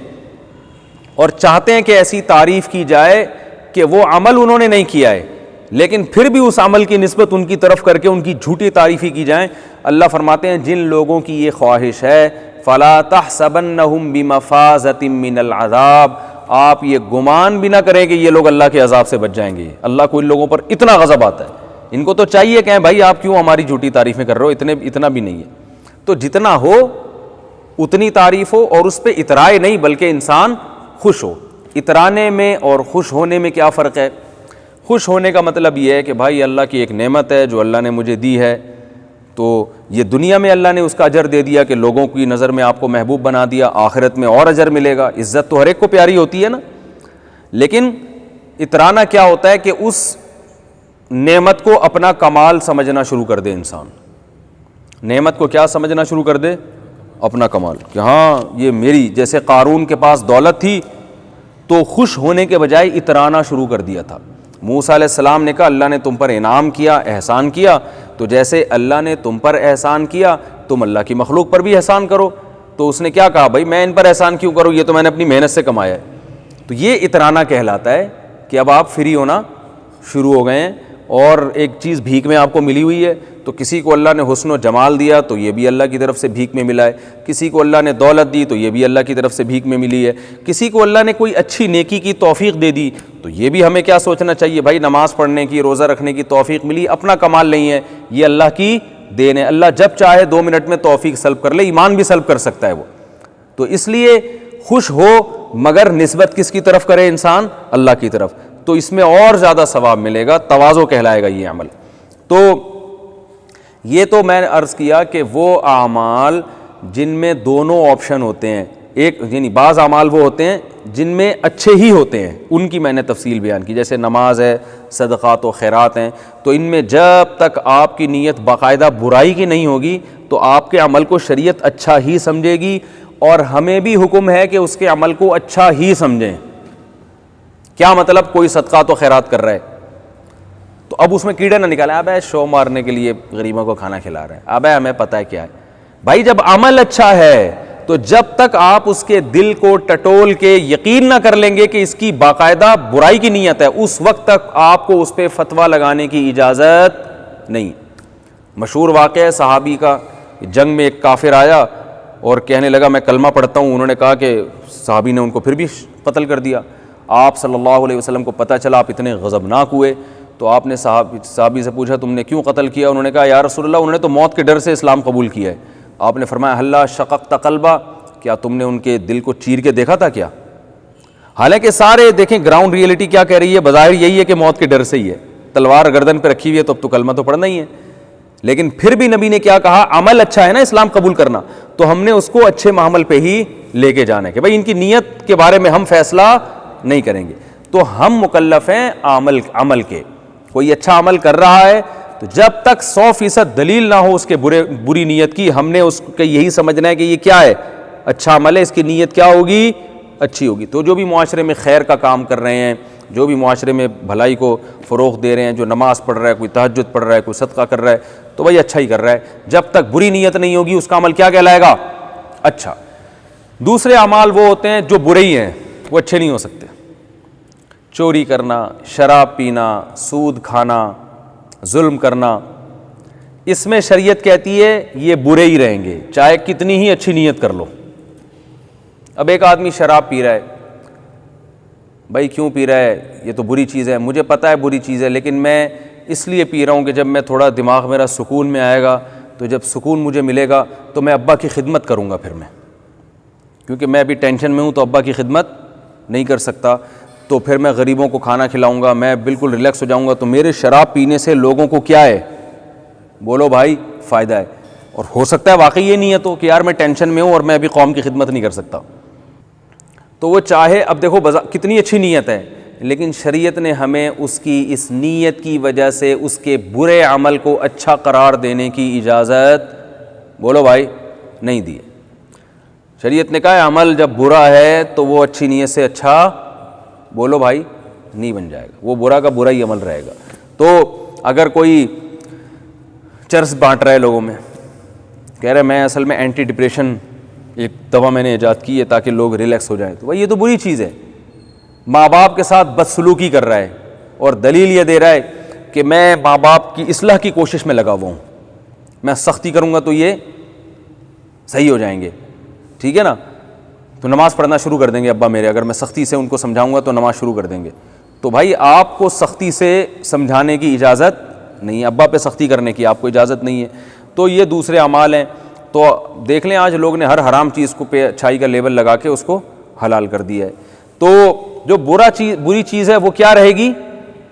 اور چاہتے ہیں کہ ایسی تعریف کی جائے کہ وہ عمل انہوں نے نہیں کیا ہے، لیکن پھر بھی اس عمل کی نسبت ان کی طرف کر کے ان کی جھوٹی تعریفی کی جائیں. اللہ فرماتے ہیں جن لوگوں کی یہ خواہش ہے فَلَا تَحْسَبَنَّهُمْ بِمَفَازَةٍ مِّنَ الْعَذَابِ، آپ یہ گمان بھی نہ کریں کہ یہ لوگ اللہ کے عذاب سے بچ جائیں گے. اللہ کو ان لوگوں پر اتنا غضب آتا ہے، ان کو تو چاہیے کہ بھائی آپ کیوں ہماری جھوٹی تعریفیں کر رہے ہو، اتنا بھی نہیں ہے. تو جتنا ہو اتنی تعریف ہو، اور اس پہ اترائے نہیں بلکہ انسان خوش ہو. اترانے میں اور خوش ہونے میں کیا فرق ہے؟ خوش ہونے کا مطلب یہ ہے کہ بھائی اللہ کی ایک نعمت ہے جو اللہ نے مجھے دی ہے، تو یہ دنیا میں اللہ نے اس کا اجر دے دیا کہ لوگوں کی نظر میں آپ کو محبوب بنا دیا، آخرت میں اور اجر ملے گا. عزت تو ہر ایک کو پیاری ہوتی ہے نا، لیکن اترانا کیا ہوتا ہے کہ اس نعمت کو اپنا کمال سمجھنا شروع کر دے. انسان نعمت کو کیا سمجھنا شروع کر دے؟ اپنا کمال، کہ ہاں یہ میری. جیسے قارون کے پاس دولت تھی تو خوش ہونے کے بجائے اترانا شروع کر دیا تھا. موسیٰ علیہ السلام نے کہا اللہ نے تم پر انعام کیا، احسان کیا، تو جیسے اللہ نے تم پر احسان کیا تم اللہ کی مخلوق پر بھی احسان کرو. تو اس نے کیا کہا؟ بھائی میں ان پر احسان کیوں کروں، یہ تو میں نے اپنی محنت سے کمایا ہے. تو یہ اترانا کہلاتا ہے کہ اب آپ فری ہونا شروع ہو گئے ہیں، اور ایک چیز بھیک میں آپ کو ملی ہوئی ہے. تو کسی کو اللہ نے حسن و جمال دیا تو یہ بھی اللہ کی طرف سے بھیک میں ملا ہے، کسی کو اللہ نے دولت دی تو یہ بھی اللہ کی طرف سے بھیک میں ملی ہے، کسی کو اللہ نے کوئی اچھی نیکی کی توفیق دے دی تو یہ بھی ہمیں کیا سوچنا چاہیے؟ بھائی نماز پڑھنے کی، روزہ رکھنے کی توفیق ملی، اپنا کمال نہیں ہے، یہ اللہ کی دین ہے. اللہ جب چاہے 2 منٹ میں توفیق سلب کر لے، ایمان بھی سلب کر سکتا ہے وہ. تو اس لیے خوش ہو، مگر نسبت کس کی طرف کرے انسان؟ اللہ کی طرف. تو اس میں اور زیادہ ثواب ملے گا، تواضع کہلائے گا یہ عمل. تو یہ تو میں نے عرض کیا کہ وہ اعمال جن میں دونوں آپشن ہوتے ہیں، ایک یعنی بعض اعمال وہ ہوتے ہیں جن میں اچھے ہی ہوتے ہیں، ان کی میں نے تفصیل بیان کی، جیسے نماز ہے، صدقات و خیرات ہیں. تو ان میں جب تک آپ کی نیت باقاعدہ برائی کی نہیں ہوگی تو آپ کے عمل کو شریعت اچھا ہی سمجھے گی، اور ہمیں بھی حکم ہے کہ اس کے عمل کو اچھا ہی سمجھیں. کیا مطلب؟ کوئی صدقات و خیرات کر رہا ہے تو اب اس میں کیڑے نہ نکالیں، اب شو مارنے کے لیے غریبوں کو کھانا کھلا رہا ہے، اب ہمیں پتہ ہے کیا ہے. بھائی جب عمل اچھا ہے تو جب تک آپ اس کے دل کو ٹٹول کے یقین نہ کر لیں گے کہ اس کی باقاعدہ برائی کی نیت ہے، اس وقت تک آپ کو اس پہ فتویٰ لگانے کی اجازت نہیں۔ مشہور واقعہ ہے صحابی کا، جنگ میں ایک کافر آیا اور کہنے لگا میں کلمہ پڑھتا ہوں، انہوں نے کہا کہ صحابی نے ان کو پھر بھی قتل کر دیا۔ آپ صلی اللہ علیہ وسلم کو پتہ چلا، آپ اتنے غضبناک ہوئے تو آپ نے صحابی سے پوچھا تم نے کیوں قتل کیا؟ انہوں نے کہا یا رسول اللہ انہوں نے تو موت کے ڈر سے اسلام قبول کیا ہے۔ آپ نے فرمایا ہلا شققت قلبہ، کیا تم نے ان کے دل کو چیر کے دیکھا تھا کیا؟ حالانکہ سارے دیکھیں گراؤنڈ ریئلٹی کیا کہہ رہی ہے، بظاہر یہی ہے کہ موت کے ڈر سے ہی ہے، تلوار گردن پہ رکھی ہوئی ہے تو اب تو کلمہ تو پڑھنا ہی ہے، لیکن پھر بھی نبی نے کیا کہا، عمل اچھا ہے نا اسلام قبول کرنا، تو ہم نے اس کو اچھے معامل پہ ہی لے کے جانا ہے کہ بھائی ان کی نیت کے بارے میں ہم فیصلہ نہیں کریں گے، تو ہم مکلف ہیں عمل کے۔ کوئی اچھا عمل کر رہا ہے تو جب تک 100% دلیل نہ ہو اس کے بری نیت کی، ہم نے اس کو یہی سمجھنا ہے کہ یہ کیا ہے، اچھا عمل ہے، اس کی نیت کیا ہوگی، اچھی ہوگی۔ تو جو بھی معاشرے میں خیر کا کام کر رہے ہیں، جو بھی معاشرے میں بھلائی کو فروغ دے رہے ہیں، جو نماز پڑھ رہا ہے، کوئی تہجد پڑھ رہا ہے، کوئی صدقہ کر رہا ہے، تو بھائی اچھا ہی کر رہا ہے، جب تک بری نیت نہیں ہوگی اس کا عمل کیا کہلائے گا، اچھا۔ دوسرے اعمال وہ ہوتے ہیں جو برے ہی ہیں، وہ اچھے نہیں ہو سکتے۔ چوری کرنا، شراب پینا، سود کھانا، ظلم کرنا، اس میں شریعت کہتی ہے یہ برے ہی رہیں گے چاہے کتنی ہی اچھی نیت کر لو۔ اب ایک آدمی شراب پی رہا ہے، بھائی کیوں پی رہا ہے، یہ تو بری چیز ہے، مجھے پتہ ہے بری چیز ہے، لیکن میں اس لیے پی رہا ہوں کہ جب میں تھوڑا دماغ میرا سکون میں آئے گا تو جب سکون مجھے ملے گا تو میں ابا کی خدمت کروں گا، پھر میں کیونکہ میں ابھی ٹینشن میں ہوں تو ابا کی خدمت نہیں کر سکتا، تو پھر میں غریبوں کو کھانا کھلاؤں گا، میں بالکل ریلیکس ہو جاؤں گا، تو میرے شراب پینے سے لوگوں کو کیا ہے، بولو بھائی فائدہ ہے۔ اور ہو سکتا ہے واقعی یہ نیت ہو کہ یار میں ٹینشن میں ہوں اور میں ابھی قوم کی خدمت نہیں کر سکتا، تو وہ چاہے، اب دیکھو کتنی اچھی نیت ہے، لیکن شریعت نے ہمیں اس کی اس نیت کی وجہ سے اس کے برے عمل کو اچھا قرار دینے کی اجازت، بولو بھائی، نہیں دی۔ شریعت نے کہا عمل جب برا ہے تو وہ اچھی نیت سے اچھا، بولو بھائی، نہیں بن جائے گا، وہ برا کا برا ہی عمل رہے گا۔ تو اگر کوئی چرس بانٹ رہا ہے لوگوں میں، کہہ رہا ہے میں اصل میں اینٹی ڈپریشن ایک دوا میں نے ایجاد کی ہے تاکہ لوگ ریلیکس ہو جائیں، تو بھائی یہ تو بری چیز ہے۔ ماں باپ کے ساتھ بدسلوکی کر رہا ہے اور دلیل یہ دے رہا ہے کہ میں ماں باپ کی اصلاح کی کوشش میں لگا ہوا ہوں، میں سختی کروں گا تو یہ صحیح ہو جائیں گے، ٹھیک ہے نا، تو نماز پڑھنا شروع کر دیں گے ابا میرے، اگر میں سختی سے ان کو سمجھاؤں گا تو نماز شروع کر دیں گے۔ تو بھائی آپ کو سختی سے سمجھانے کی اجازت نہیں ہے، ابا پہ سختی کرنے کی آپ کو اجازت نہیں ہے۔ تو یہ دوسرے اعمال ہیں۔ تو دیکھ لیں آج لوگ نے ہر حرام چیز کو پہ اچھائی کا لیبل لگا کے اس کو حلال کر دیا ہے۔ تو جو بری چیز ہے وہ کیا رہے گی،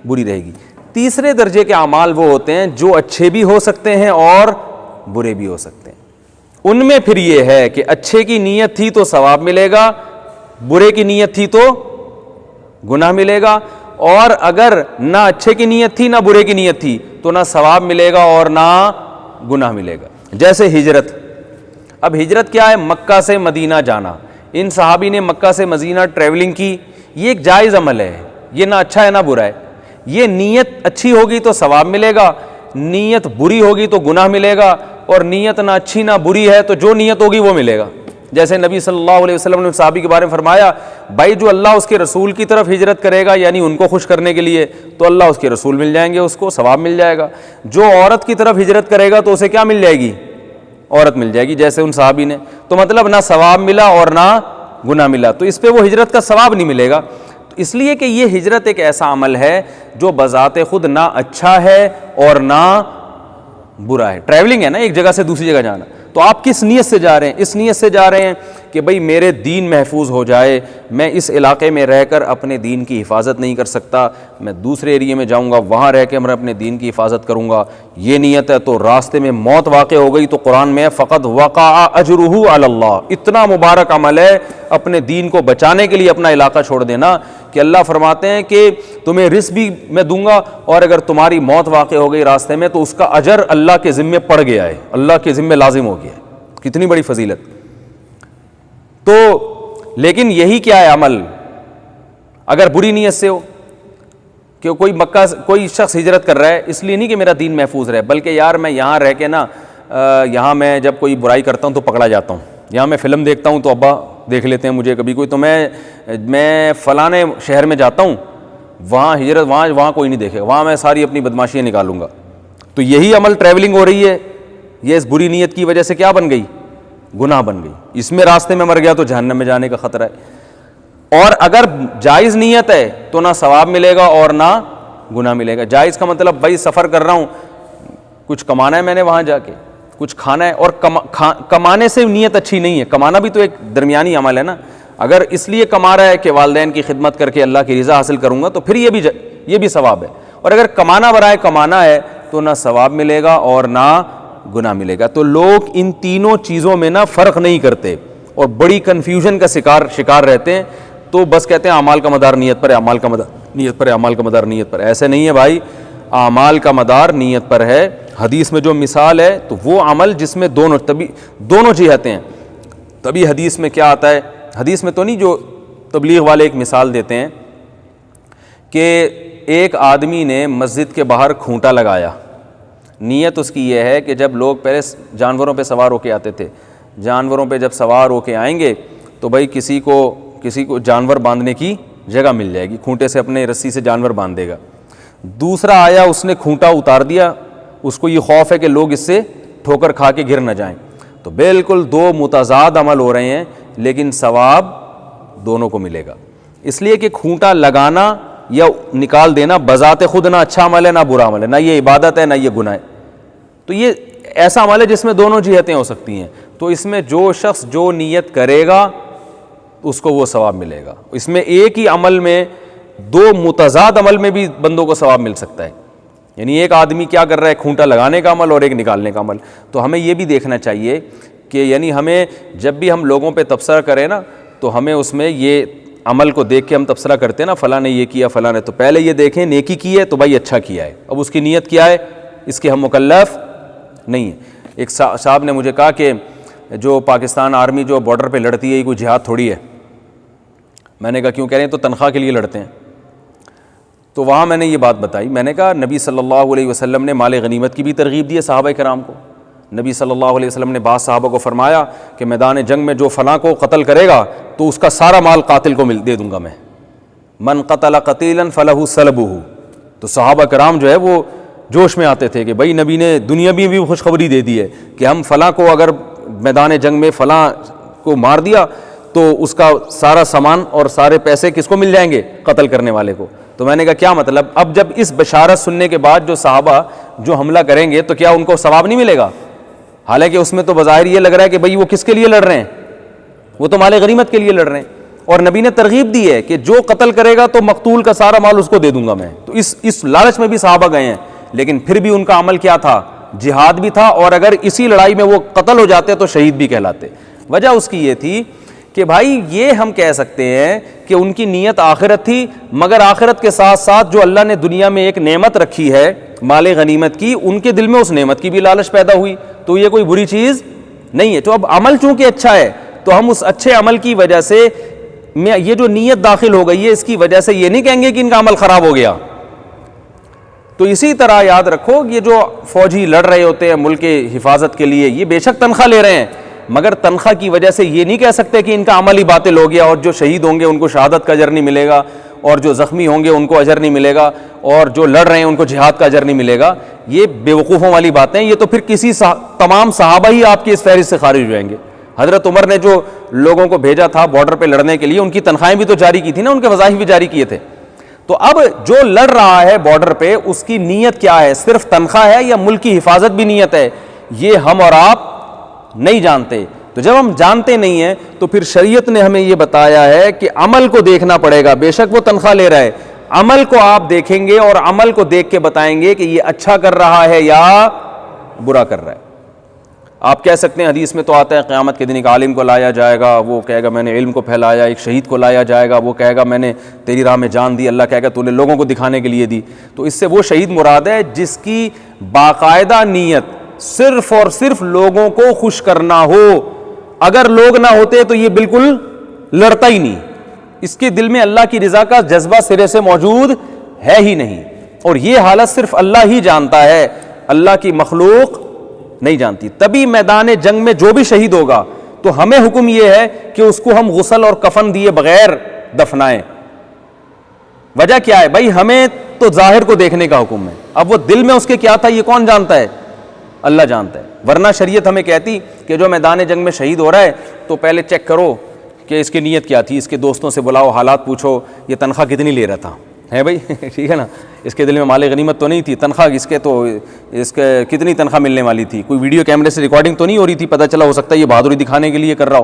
بری رہے گی۔ تیسرے درجے کے اعمال وہ ہوتے ہیں جو اچھے بھی ہو سکتے ہیں اور برے بھی ہو سکتے ہیں۔ ان میں پھر یہ ہے کہ اچھے کی نیت تھی تو ثواب ملے گا، برے کی نیت تھی تو گناہ ملے گا، اور اگر نہ اچھے کی نیت تھی نہ برے کی نیت تھی تو نہ ثواب ملے گا اور نہ گناہ ملے گا۔ جیسے ہجرت، اب ہجرت کیا ہے، مکہ سے مدینہ جانا۔ ان صحابی نے مکہ سے مدینہ ٹریولنگ کی، یہ ایک جائز عمل ہے، یہ نہ اچھا ہے نہ برا ہے۔ یہ نیت اچھی ہوگی تو ثواب ملے گا، نیت بری ہوگی تو گناہ ملے گا، اور نیت نہ اچھی نہ بری ہے تو جو نیت ہوگی وہ ملے گا۔ جیسے نبی صلی اللہ علیہ وسلم نے صحابی کے بارے میں فرمایا، بھائی جو اللہ اس کے رسول کی طرف ہجرت کرے گا یعنی ان کو خوش کرنے کے لیے، تو اللہ اس کے رسول مل جائیں گے، اس کو ثواب مل جائے گا۔ جو عورت کی طرف ہجرت کرے گا تو اسے کیا مل جائے گی، عورت مل جائے گی، جیسے ان صحابی نے۔ تو مطلب نہ ثواب ملا اور نہ گناہ ملا، تو اس پہ وہ ہجرت کا ثواب نہیں ملے گا۔ اس لیے کہ یہ ہجرت ایک ایسا عمل ہے جو بذات خود نہ اچھا ہے اور نہ برا ہے۔ ٹریولنگ ہے نا، ایک جگہ سے دوسری جگہ جانا، تو آپ کس نیت سے جا رہے ہیں؟ اس نیت سے جا رہے ہیں کہ بھئی میرے دین محفوظ ہو جائے، میں اس علاقے میں رہ کر اپنے دین کی حفاظت نہیں کر سکتا، میں دوسرے ایریے میں جاؤں گا، وہاں رہ کے میں اپنے دین کی حفاظت کروں گا، یہ نیت ہے۔ تو راستے میں موت واقع ہو گئی تو قرآن میں فقط وقع اجرہ علی اللہ، اتنا مبارک عمل ہے اپنے دین کو بچانے کے لیے اپنا علاقہ چھوڑ دینا، کہ اللہ فرماتے ہیں کہ تمہیں رزق بھی میں دوں گا، اور اگر تمہاری موت واقع ہو گئی راستے میں تو اس کا اجر اللہ کے ذمے پڑ گیا ہے، اللہ کے ذمے لازم ہو گیا ہے۔ کتنی بڑی فضیلت۔ تو لیکن یہی کیا ہے عمل، اگر بری نیت سے ہو کہ کوئی شخص ہجرت کر رہا ہے اس لیے نہیں کہ میرا دین محفوظ رہے، بلکہ یار میں یہاں رہ کے نا، یہاں میں جب کوئی برائی کرتا ہوں تو پکڑا جاتا ہوں، یہاں میں فلم دیکھتا ہوں تو ابا دیکھ لیتے ہیں مجھے کبھی کوئی، تو میں فلانے شہر میں جاتا ہوں، وہاں ہجرت وہاں کوئی نہیں دیکھے گا، وہاں میں ساری اپنی بدماشیاں نکالوں گا. تو یہی عمل ٹریولنگ ہو رہی ہے، یہ اس بری نیت کی وجہ سے کیا بن گئی؟ گناہ بن گئی. اس میں راستے میں مر گیا تو جہنم میں جانے کا خطرہ ہے. اور اگر جائز نیت ہے تو نہ ثواب ملے گا اور نہ گناہ ملے گا. جائز کا مطلب بھائی سفر کر رہا ہوں، کچھ کمانا ہے میں نے وہاں جا کے، کچھ کھانا ہے، اور کمانے سے نیت اچھی نہیں ہے. کمانا بھی تو ایک درمیانی عمل ہے نا. اگر اس لیے کما رہا ہے کہ والدین کی خدمت کر کے اللہ کی رضا حاصل کروں گا تو پھر یہ بھی ثواب ہے. اور اگر کمانا برائے کمانا ہے تو نہ ثواب ملے گا اور نہ گناہ ملے گا. تو لوگ ان تینوں چیزوں میں نا فرق نہیں کرتے اور بڑی کنفیوژن کا شکار رہتے ہیں. تو بس کہتے ہیں اعمال کا مدار نیت پر ہے، اعمال کا مدار نیت پر ہے، اعمال کا مدار نیت پر ہے. ایسے نہیں ہے بھائی، اعمال کا مدار نیت پر ہے. حدیث میں جو مثال ہے تو وہ عمل جس میں دونوں جہتیں ہیں. تبھی حدیث میں کیا آتا ہے، حدیث میں تو نہیں، جو تبلیغ والے ایک مثال دیتے ہیں کہ ایک آدمی نے مسجد کے باہر کھونٹا لگایا. نیت اس کی یہ ہے کہ جب لوگ پہلے جانوروں پہ سوار ہو کے آتے تھے، جانوروں پہ جب سوار ہو کے آئیں گے تو بھائی کسی کو جانور باندھنے کی جگہ مل جائے گی، کھونٹے سے اپنے رسی سے جانور باندھ دے گا. دوسرا آیا، اس نے کھونٹا اتار دیا، اس کو یہ خوف ہے کہ لوگ اس سے ٹھوکر کھا کے گر نہ جائیں. تو بالکل دو متضاد عمل ہو رہے ہیں لیکن ثواب دونوں کو ملے گا. اس لیے کہ کھونٹا لگانا یا نکال دینا بذات خود نہ اچھا عمل ہے نہ برا عمل ہے، نہ یہ عبادت ہے نہ یہ گناہ ہے. تو یہ ایسا عمل ہے جس میں دونوں جہتیں ہو سکتی ہیں. تو اس میں جو شخص جو نیت کرے گا اس کو وہ ثواب ملے گا. اس میں ایک ہی عمل میں دو متضاد عمل میں بھی بندوں کو ثواب مل سکتا ہے. یعنی ایک آدمی کیا کر رہا ہے، کھونٹا لگانے کا عمل اور ایک نکالنے کا عمل. تو ہمیں یہ بھی دیکھنا چاہیے کہ یعنی ہمیں جب بھی ہم لوگوں پہ تبصرہ کریں نا تو ہمیں اس میں یہ عمل کو دیکھ کے ہم تبصرہ کرتے ہیں نا، فلاں نے یہ کیا فلاں نے، تو پہلے یہ دیکھیں نیکی کی ہے تو بھائی اچھا کیا ہے. اب اس کی نیت کیا ہے اس کے ہم مکلف نہیں ہیں. ایک صاحب نے مجھے کہا کہ جو پاکستان آرمی جو بارڈر پہ لڑتی ہے یہ کوئی جہاد تھوڑی ہے. میں نے کہا کیوں؟ کہہ رہے ہیں تو تنخواہ کے لیے لڑتے ہیں. تو وہاں میں نے یہ بات بتائی، میں نے کہا نبی صلی اللہ علیہ وسلم نے مال غنیمت کی بھی ترغیب دی ہے صحابہ کرام کو. نبی صلی اللہ علیہ وسلم نے بعض صحابہ کو فرمایا کہ میدان جنگ میں جو فلاں کو قتل کرے گا تو اس کا سارا مال قاتل کو دے دوں گا میں. من قتل قتیلا فلہ سلبہ. تو صحابہ کرام جو ہے وہ جوش میں آتے تھے کہ بھائی نبی نے دنیا بھی خوشخبری دے دی ہے کہ ہم فلاں کو اگر میدان جنگ میں فلاں کو مار دیا تو اس کا سارا سامان اور سارے پیسے کس کو مل جائیں گے؟ قتل کرنے والے کو. تو میں نے کہا کیا مطلب؟ اب جب اس بشارت سننے کے بعد جو صحابہ جو حملہ کریں گے تو کیا ان کو ثواب نہیں ملے گا؟ حالانکہ اس میں تو بظاہر یہ لگ رہا ہے کہ بھئی وہ کس کے لیے لڑ رہے ہیں، وہ تو مال غنیمت کے لیے لڑ رہے ہیں. اور نبی نے ترغیب دی ہے کہ جو قتل کرے گا تو مقتول کا سارا مال اس کو دے دوں گا میں. تو اس لالچ میں بھی صحابہ گئے ہیں، لیکن پھر بھی ان کا عمل کیا تھا؟ جہاد بھی تھا. اور اگر اسی لڑائی میں وہ قتل ہو جاتے تو شہید بھی کہلاتے. وجہ اس کی یہ تھی کہ بھائی یہ ہم کہہ سکتے ہیں کہ ان کی نیت آخرت تھی، مگر آخرت کے ساتھ ساتھ جو اللہ نے دنیا میں ایک نعمت رکھی ہے مال غنیمت کی، ان کے دل میں اس نعمت کی بھی لالچ پیدا ہوئی. تو یہ کوئی بری چیز نہیں ہے. تو اب عمل چونکہ اچھا ہے تو ہم اس اچھے عمل کی وجہ سے یہ جو نیت داخل ہو گئی ہے اس کی وجہ سے یہ نہیں کہیں گے کہ ان کا عمل خراب ہو گیا. تو اسی طرح یاد رکھو یہ جو فوجی لڑ رہے ہوتے ہیں ملک کی حفاظت کے لیے، یہ بے شک تنخواہ لے رہے ہیں، مگر تنخواہ کی وجہ سے یہ نہیں کہہ سکتے کہ ان کا عمل ہی باطل ہو گیا، اور جو شہید ہوں گے ان کو شہادت کا اجر نہیں ملے گا، اور جو زخمی ہوں گے ان کو اجر نہیں ملے گا، اور جو لڑ رہے ہیں ان کو جہاد کا اجر نہیں ملے گا. یہ بیوقوفوں والی باتیں. یہ تو پھر تمام صحابہ ہی آپ کی اس فہرست سے خارج ہو جائیں گے. حضرت عمر نے جو لوگوں کو بھیجا تھا بارڈر پہ لڑنے کے لیے، ان کی تنخواہیں بھی تو جاری کی تھی نا، ان کے وظائف بھی جاری کیے تھے. تو اب جو لڑ رہا ہے بارڈر پہ اس کی نیت کیا ہے؟ صرف تنخواہ ہے یا ملک کی حفاظت بھی نیت ہے؟ یہ ہم اور آپ نہیں جانتے. تو جب ہم جانتے نہیں ہیں تو پھر شریعت نے ہمیں یہ بتایا ہے کہ عمل کو دیکھنا پڑے گا. بے شک وہ تنخواہ لے رہا ہے، عمل کو آپ دیکھیں گے اور عمل کو دیکھ کے بتائیں گے کہ یہ اچھا کر رہا ہے یا برا کر رہا ہے. آپ کہہ سکتے ہیں حدیث میں تو آتا ہے قیامت کے دن ایک عالم کو لایا جائے گا، وہ کہے گا میں نے علم کو پھیلایا. ایک شہید کو لایا جائے گا، وہ کہے گا میں نے تیری راہ میں جان دی. اللہ کہے گا تو نے لوگوں کو دکھانے کے لیے دی. تو اس سے وہ شہید مراد ہے جس کی باقاعدہ نیت صرف اور صرف لوگوں کو خوش کرنا ہو. اگر لوگ نہ ہوتے تو یہ بالکل لڑتا ہی نہیں. اس کے دل میں اللہ کی رضا کا جذبہ سرے سے موجود ہے ہی نہیں. اور یہ حالت صرف اللہ ہی جانتا ہے، اللہ کی مخلوق نہیں جانتی. تبھی میدان جنگ میں جو بھی شہید ہوگا تو ہمیں حکم یہ ہے کہ اس کو ہم غسل اور کفن دیے بغیر دفنائیں. وجہ کیا ہے بھائی؟ ہمیں تو ظاہر کو دیکھنے کا حکم ہے, اب وہ دل میں اس کے کیا تھا یہ کون جانتا ہے؟ اللہ جانتا ہے. ورنہ شریعت ہمیں کہتی کہ جو میدان جنگ میں شہید ہو رہا ہے تو پہلے چیک کرو کہ اس کی نیت کیا تھی, اس کے دوستوں سے بلاؤ, حالات پوچھو, یہ تنخواہ کتنی لے رہا تھا, ہے بھائی ٹھیک ہے نا, اس کے دل میں مال غنیمت تو نہیں تھی, تنخواہ اس کے کتنی تنخواہ ملنے والی تھی, کوئی ویڈیو کیمرے سے ریکارڈنگ تو نہیں ہو رہی تھی, پتہ چلا ہو سکتا ہے یہ بہادری دکھانے کے لیے کر رہا ہو.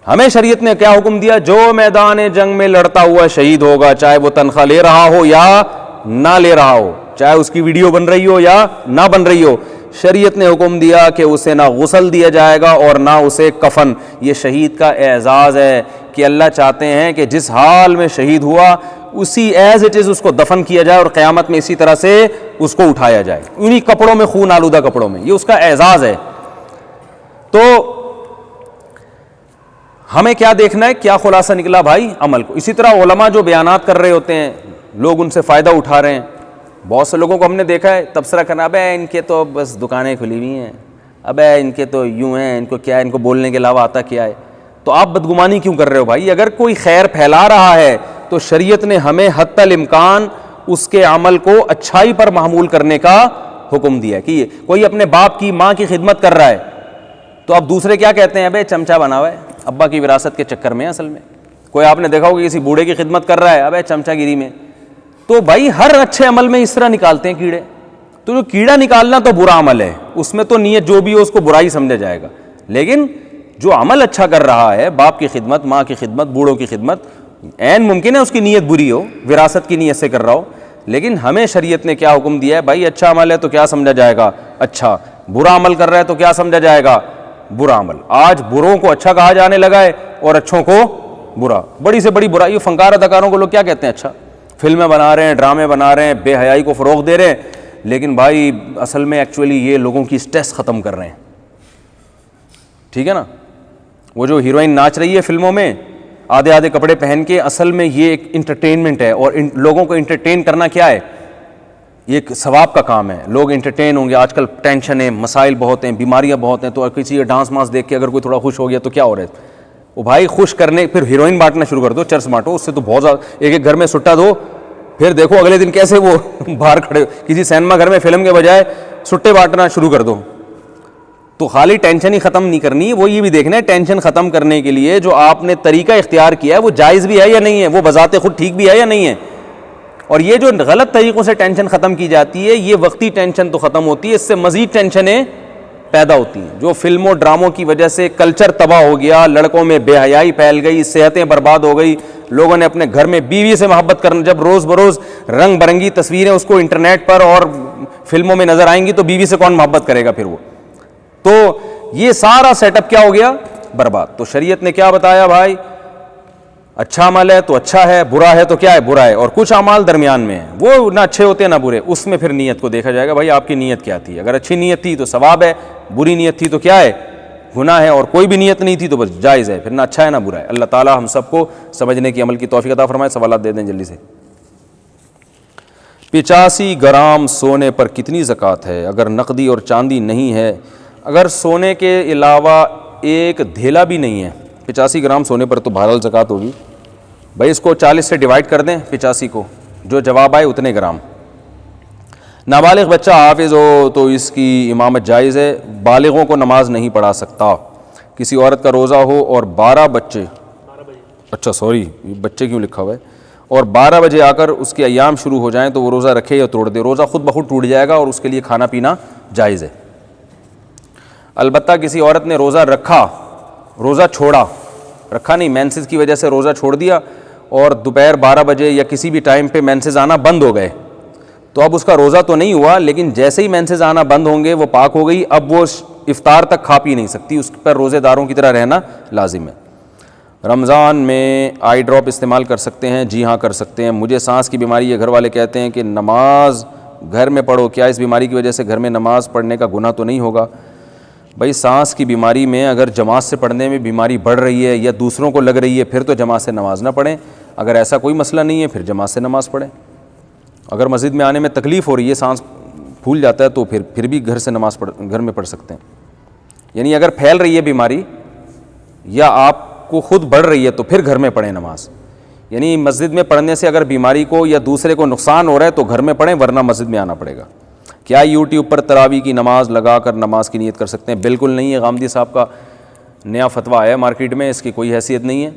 ہمیں شریعت نے کیا حکم دیا؟ جو میدان جنگ میں لڑتا ہوا شہید ہوگا, چاہے وہ تنخواہ لے رہا ہو یا نہ لے رہا ہو, چاہے اس کی ویڈیو بن رہی ہو یا نہ بن رہی ہو, شریعت نے حکم دیا کہ اسے نہ غسل دیا جائے گا اور نہ اسے کفن. یہ شہید کا اعزاز ہے کہ اللہ چاہتے ہیں کہ جس حال میں شہید ہوا اسی ایز اٹ از اس کو دفن کیا جائے اور قیامت میں اسی طرح سے اس کو اٹھایا جائے, انہی کپڑوں میں, خون آلودہ کپڑوں میں. یہ اس کا اعزاز ہے. تو ہمیں کیا دیکھنا ہے, کیا خلاصہ نکلا بھائی؟ عمل کو. اسی طرح علماء جو بیانات کر رہے ہوتے ہیں, لوگ ان سے فائدہ اٹھا رہے ہیں. بہت سے لوگوں کو ہم نے دیکھا ہے تبصرہ کرنا, ابے ان کے تو بس دکانیں کھلی ہوئی ہیں, ابے ان کے تو یوں ہیں, ان کو کیا ہے, ان کو بولنے کے علاوہ آتا کیا ہے. تو آپ بدگمانی کیوں کر رہے ہو بھائی؟ اگر کوئی خیر پھیلا رہا ہے تو شریعت نے ہمیں حتی الامکان اس کے عمل کو اچھائی پر محمول کرنے کا حکم دیا ہے. کہ کوئی اپنے باپ کی ماں کی خدمت کر رہا ہے تو اب دوسرے کیا کہتے ہیں؟ ابے چمچا بنا ہوا ہے, ابا کی وراثت کے چکر میں. اصل میں کوئی آپ نے دیکھا ہوگا کسی بوڑھے کی خدمت کر رہا ہے, ابے چمچا گیری میں. تو بھائی ہر اچھے عمل میں اس طرح نکالتے ہیں کیڑے. تو جو کیڑا نکالنا تو برا عمل ہے, اس میں تو نیت جو بھی ہو اس کو برائی سمجھا جائے گا. لیکن جو عمل اچھا کر رہا ہے, باپ کی خدمت, ماں کی خدمت, بوڑھوں کی خدمت, عین ممکن ہے اس کی نیت بری ہو, وراثت کی نیت سے کر رہا ہو, لیکن ہمیں شریعت نے کیا حکم دیا ہے بھائی؟ اچھا عمل ہے تو کیا سمجھا جائے گا؟ اچھا. برا عمل کر رہا ہے تو کیا سمجھا جائے گا؟ برا عمل. آج بروں کو اچھا کہا جانے لگا ہے اور اچھوں کو برا. بڑی سے بڑی برائی. فنکار اداکاروں کو لوگ کیا کہتے ہیں؟ اچھا. فلمیں بنا رہے ہیں, ڈرامے بنا رہے ہیں, بے حیائی کو فروغ دے رہے ہیں, لیکن بھائی اصل میں ایکچولی یہ لوگوں کی سٹریس ختم کر رہے ہیں. ٹھیک ہے نا. وہ جو ہیروئن ناچ رہی ہے فلموں میں آدھے آدھے کپڑے پہن کے, اصل میں یہ ایک انٹرٹینمنٹ ہے, اور لوگوں کو انٹرٹین کرنا کیا ہے؟ یہ ایک ثواب کا کام ہے. لوگ انٹرٹین ہوں گے. آج کل ٹینشن ہے, مسائل بہت ہیں, بیماریاں بہت ہیں, تو کسی ڈانس مانس دیکھ کے اگر کوئی تھوڑا خوش ہو گیا تو کیا ہو رہا ہے؟ وہ بھائی خوش کرنے, پھر ہیروئن بانٹنا شروع کر دو, چرس بانٹو, اس سے تو بہت زیادہ. ایک ایک گھر میں سٹا دو, پھر دیکھو اگلے دن کیسے وہ باہر کھڑے, کسی سینما گھر میں فلم کے بجائے سٹے بانٹنا شروع کر دو. تو خالی ٹینشن ہی ختم نہیں کرنی, وہ یہ بھی دیکھنا ہے ٹینشن ختم کرنے کے لیے جو آپ نے طریقہ اختیار کیا ہے وہ جائز بھی ہے یا نہیں ہے, وہ بذات خود ٹھیک بھی ہے یا نہیں ہے. اور یہ جو غلط طریقوں سے ٹینشن ختم کی جاتی ہے, یہ وقتی ٹینشن تو ختم ہوتی ہے, اس سے مزید ٹینشنیں پیدا ہوتی ہیں. جو فلموں ڈراموں کی وجہ سے کلچر تباہ ہو گیا, لڑکوں میں بے حیائی پھیل گئی, صحتیں برباد ہو گئی, لوگوں نے اپنے گھر میں بیوی سے محبت کرنا, جب روز بروز رنگ برنگی تصویریں اس کو انٹرنیٹ پر اور فلموں میں نظر آئیں گی تو بیوی سے کون محبت کرے گا پھر وہ. تو یہ سارا سیٹ اپ کیا ہو گیا؟ برباد. تو شریعت نے کیا بتایا بھائی؟ اچھا عمل ہے تو اچھا ہے, برا ہے تو کیا ہے؟ برا ہے. اور کچھ اعمال درمیان میں ہیں, وہ نہ اچھے ہوتے نہ برے, اس میں پھر نیت کو دیکھا جائے گا بھائی آپ کی نیت کیا تھی. اگر اچھی نیت تھی تو ثواب ہے, بری نیت تھی تو کیا ہے؟ گناہ ہے. اور کوئی بھی نیت نہیں تھی تو بس جائز ہے, پھر نہ اچھا ہے نہ برا ہے. اللہ تعالی ہم سب کو سمجھنے کی عمل کی توفیق عطا فرمائے. سوالات دے دیں جلدی سے. 85 گرام سونے پر کتنی زکوٰۃ ہے اگر نقدی اور چاندی نہیں ہے؟ اگر سونے کے علاوہ ایک دھیلا بھی نہیں ہے, 85 گرام سونے پر تو بہرحال زکوٰۃ ہوگی. بھائی اس کو 40 سے ڈیوائڈ کر دیں 85 کو, جو جواب آئے اتنے گرام. نابالغ بچہ حافظ ہو تو اس کی امامت جائز ہے, بالغوں کو نماز نہیں پڑھا سکتا. کسی عورت کا روزہ ہو اور 12 بچے, اچھا سوری بچے کیوں لکھا ہوا ہے, اور 12 بجے آ کر اس کے ایام شروع ہو جائیں تو وہ روزہ رکھے یا توڑ دے؟ روزہ خود بخود ٹوٹ جائے گا اور اس کے لیے کھانا پینا جائز ہے. البتہ کسی عورت نے روزہ رکھا, روزہ چھوڑا, رکھا نہیں, مینسز کی وجہ سے روزہ چھوڑ دیا, اور دوپہر 12 بجے یا کسی بھی ٹائم پہ مینسز آنا بند ہو گئے, تو اب اس کا روزہ تو نہیں ہوا, لیکن جیسے ہی مینسز آنا بند ہوں گے وہ پاک ہو گئی, اب وہ افطار تک کھا پی نہیں سکتی, اس پر روزے داروں کی طرح رہنا لازم ہے. رمضان میں آئی ڈراپ استعمال کر سکتے ہیں؟ جی ہاں کر سکتے ہیں. مجھے سانس کی بیماری ہے, گھر والے کہتے ہیں کہ نماز گھر میں پڑھو, کیا اس بیماری کی وجہ سے گھر میں نماز پڑھنے کا گناہ تو نہیں ہوگا؟ بھائی سانس کی بیماری میں اگر جماعت سے پڑھنے میں بیماری بڑھ رہی ہے یا دوسروں کو لگ رہی ہے پھر تو جماعت سے نماز نہ پڑھیں. اگر ایسا کوئی مسئلہ نہیں ہے پھر جماعت سے نماز پڑھیں. اگر مسجد میں آنے میں تکلیف ہو رہی ہے, سانس پھول جاتا ہے, تو پھر بھی گھر سے نماز گھر میں پڑھ سکتے ہیں. یعنی اگر پھیل رہی ہے بیماری یا آپ کو خود بڑھ رہی ہے تو پھر گھر میں پڑھیں نماز. یعنی مسجد میں پڑھنے سے اگر بیماری کو یا دوسرے کو نقصان ہو رہا ہے تو گھر میں پڑھیں, ورنہ مسجد میں آنا پڑے گا. کیا یوٹیوب پر تراویح کی نماز لگا کر نماز کی نیت کر سکتے ہیں؟ بالکل نہیں ہے. غامدی صاحب کا نیا فتویٰ آیا مارکیٹ میں, اس کی کوئی حیثیت نہیں ہے.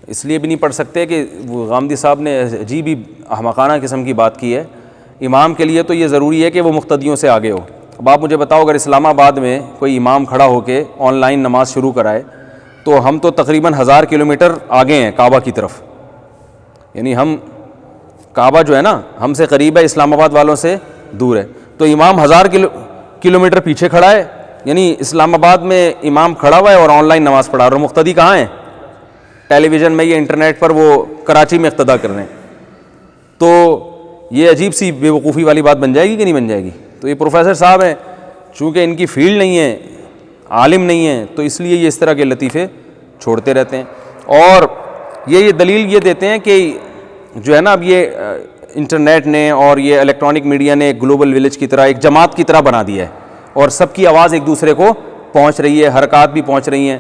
اس لیے بھی نہیں پڑھ سکتے کہ وہ غامدی صاحب نے عجیب ہی احمقانہ قسم کی بات کی ہے. امام کے لیے تو یہ ضروری ہے کہ وہ مقتدیوں سے آگے ہو. اب آپ مجھے بتاؤ, اگر اسلام آباد میں کوئی امام کھڑا ہو کے آن لائن نماز شروع کرائے تو ہم تو تقریباً 1000 کلومیٹر آگے ہیں کعبہ کی طرف. یعنی ہم کعبہ جو ہے نا ہم سے قریب ہے, اسلام آباد والوں سے دور ہے. تو امام 1000 کلومیٹر پیچھے کھڑا ہے. یعنی اسلام آباد میں امام کھڑا ہوا ہے اور آن لائن نماز پڑھا رہا ہے. مقتدی کہاں ہیں؟ ٹیلی ویژن میں یا انٹرنیٹ پر وہ کراچی میں اقتدا کر رہے ہیں. تو یہ عجیب سی بے وقوفی والی بات بن جائے گی کہ نہیں بن جائے گی؟ تو یہ پروفیسر صاحب ہیں, چونکہ ان کی فیلڈ نہیں ہے, عالم نہیں ہیں, تو اس لیے یہ اس طرح کے لطیفے چھوڑتے رہتے ہیں. اور یہ دلیل یہ دیتے ہیں کہ جو ہے نا اب یہ انٹرنیٹ نے اور یہ الیکٹرانک میڈیا نے ایک گلوبل ولیج کی طرح, ایک جماعت کی طرح بنا دیا ہے, اور سب کی آواز ایک دوسرے کو پہنچ رہی ہے, حرکات بھی پہنچ رہی ہیں.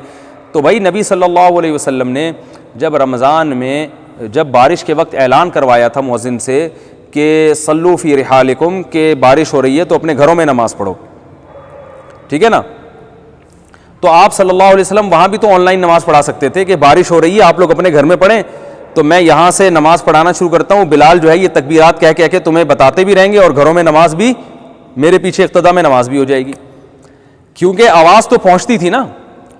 تو بھائی نبی صلی اللہ علیہ وسلم نے جب رمضان میں جب بارش کے وقت اعلان کروایا تھا مؤذن سے کہ صلو فی رحالکم, کہ بارش ہو رہی ہے تو اپنے گھروں میں نماز پڑھو, ٹھیک ہے نا, تو آپ صلی اللہ علیہ وسلم وہاں بھی تو آن لائن نماز پڑھا سکتے تھے کہ بارش ہو رہی ہے آپ لوگ اپنے گھر میں پڑھیں, تو میں یہاں سے نماز پڑھانا شروع کرتا ہوں. بلال جو ہے یہ تکبیرات کہہ کے تمہیں بتاتے بھی رہیں گے اور گھروں میں نماز بھی, میرے پیچھے اقتدا میں نماز بھی ہو جائے گی. کیونکہ آواز تو پہنچتی تھی نا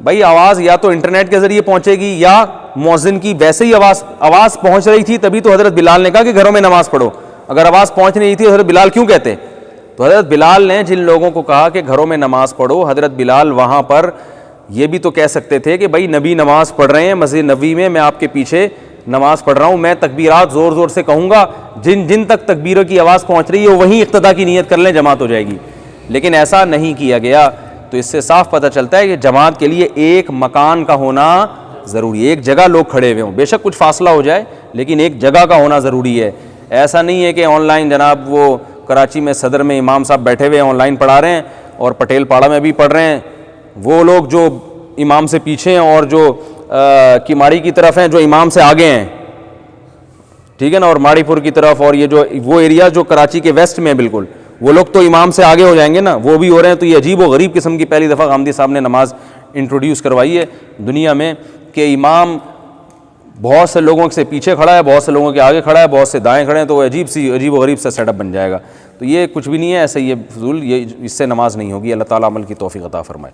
بھائی, آواز یا تو انٹرنیٹ کے ذریعے پہنچے گی یا مؤذن کی ویسے ہی آواز پہنچ رہی تھی, تبھی تو حضرت بلال نے کہا کہ گھروں میں نماز پڑھو. اگر آواز پہنچ نہیں تھی حضرت بلال کیوں کہتے؟ تو حضرت بلال نے جن لوگوں کو کہا کہ گھروں میں نماز پڑھو, حضرت بلال وہاں پر یہ بھی تو کہہ سکتے تھے کہ بھائی نبی نماز پڑھ رہے ہیں مسجد نبوی میں آپ کے پیچھے نماز پڑھ رہا ہوں, میں تکبیرات زور زور سے کہوں گا, جن تک تکبیروں کی آواز پہنچ رہی ہے وہیں اقتدا کی نیت کر لیں, جماعت ہو جائے گی. لیکن ایسا نہیں کیا گیا. تو اس سے صاف پتہ چلتا ہے کہ جماعت کے لیے ایک مکان کا ہونا ضروری ہے, ایک جگہ لوگ کھڑے ہوئے ہوں, بے شک کچھ فاصلہ ہو جائے لیکن ایک جگہ کا ہونا ضروری ہے. ایسا نہیں ہے کہ آن لائن جناب وہ کراچی میں صدر میں امام صاحب بیٹھے ہوئے آن لائن پڑھا رہے ہیں اور پٹیل پاڑا میں بھی پڑھ رہے ہیں, وہ لوگ جو امام سے پیچھے ہیں اور جو کماڑی کی طرف ہیں جو امام سے آگے ہیں, ٹھیک ہے نا, اور ماڑی پور کی طرف اور یہ جو وہ ایریا جو کراچی کے ویسٹ میں بالکل, وہ لوگ تو امام سے آگے ہو جائیں گے نا, وہ بھی ہو رہے ہیں. تو یہ عجیب و غریب قسم کی پہلی دفعہ غامدی صاحب نے نماز انٹروڈیوس کروائی ہے دنیا میں کہ امام بہت سے لوگوں سے پیچھے کھڑا ہے, بہت سے لوگوں کے آگے کھڑا ہے, بہت سے دائیں کھڑے ہیں, تو وہ عجیب و غریب سا سیٹ اپ بن جائے گا. تو یہ کچھ بھی نہیں ہے ایسے, یہ فضول, یہ اس سے نماز نہیں ہوگی. اللہ تعالیٰ عمل کی توفیق عطا فرمائے.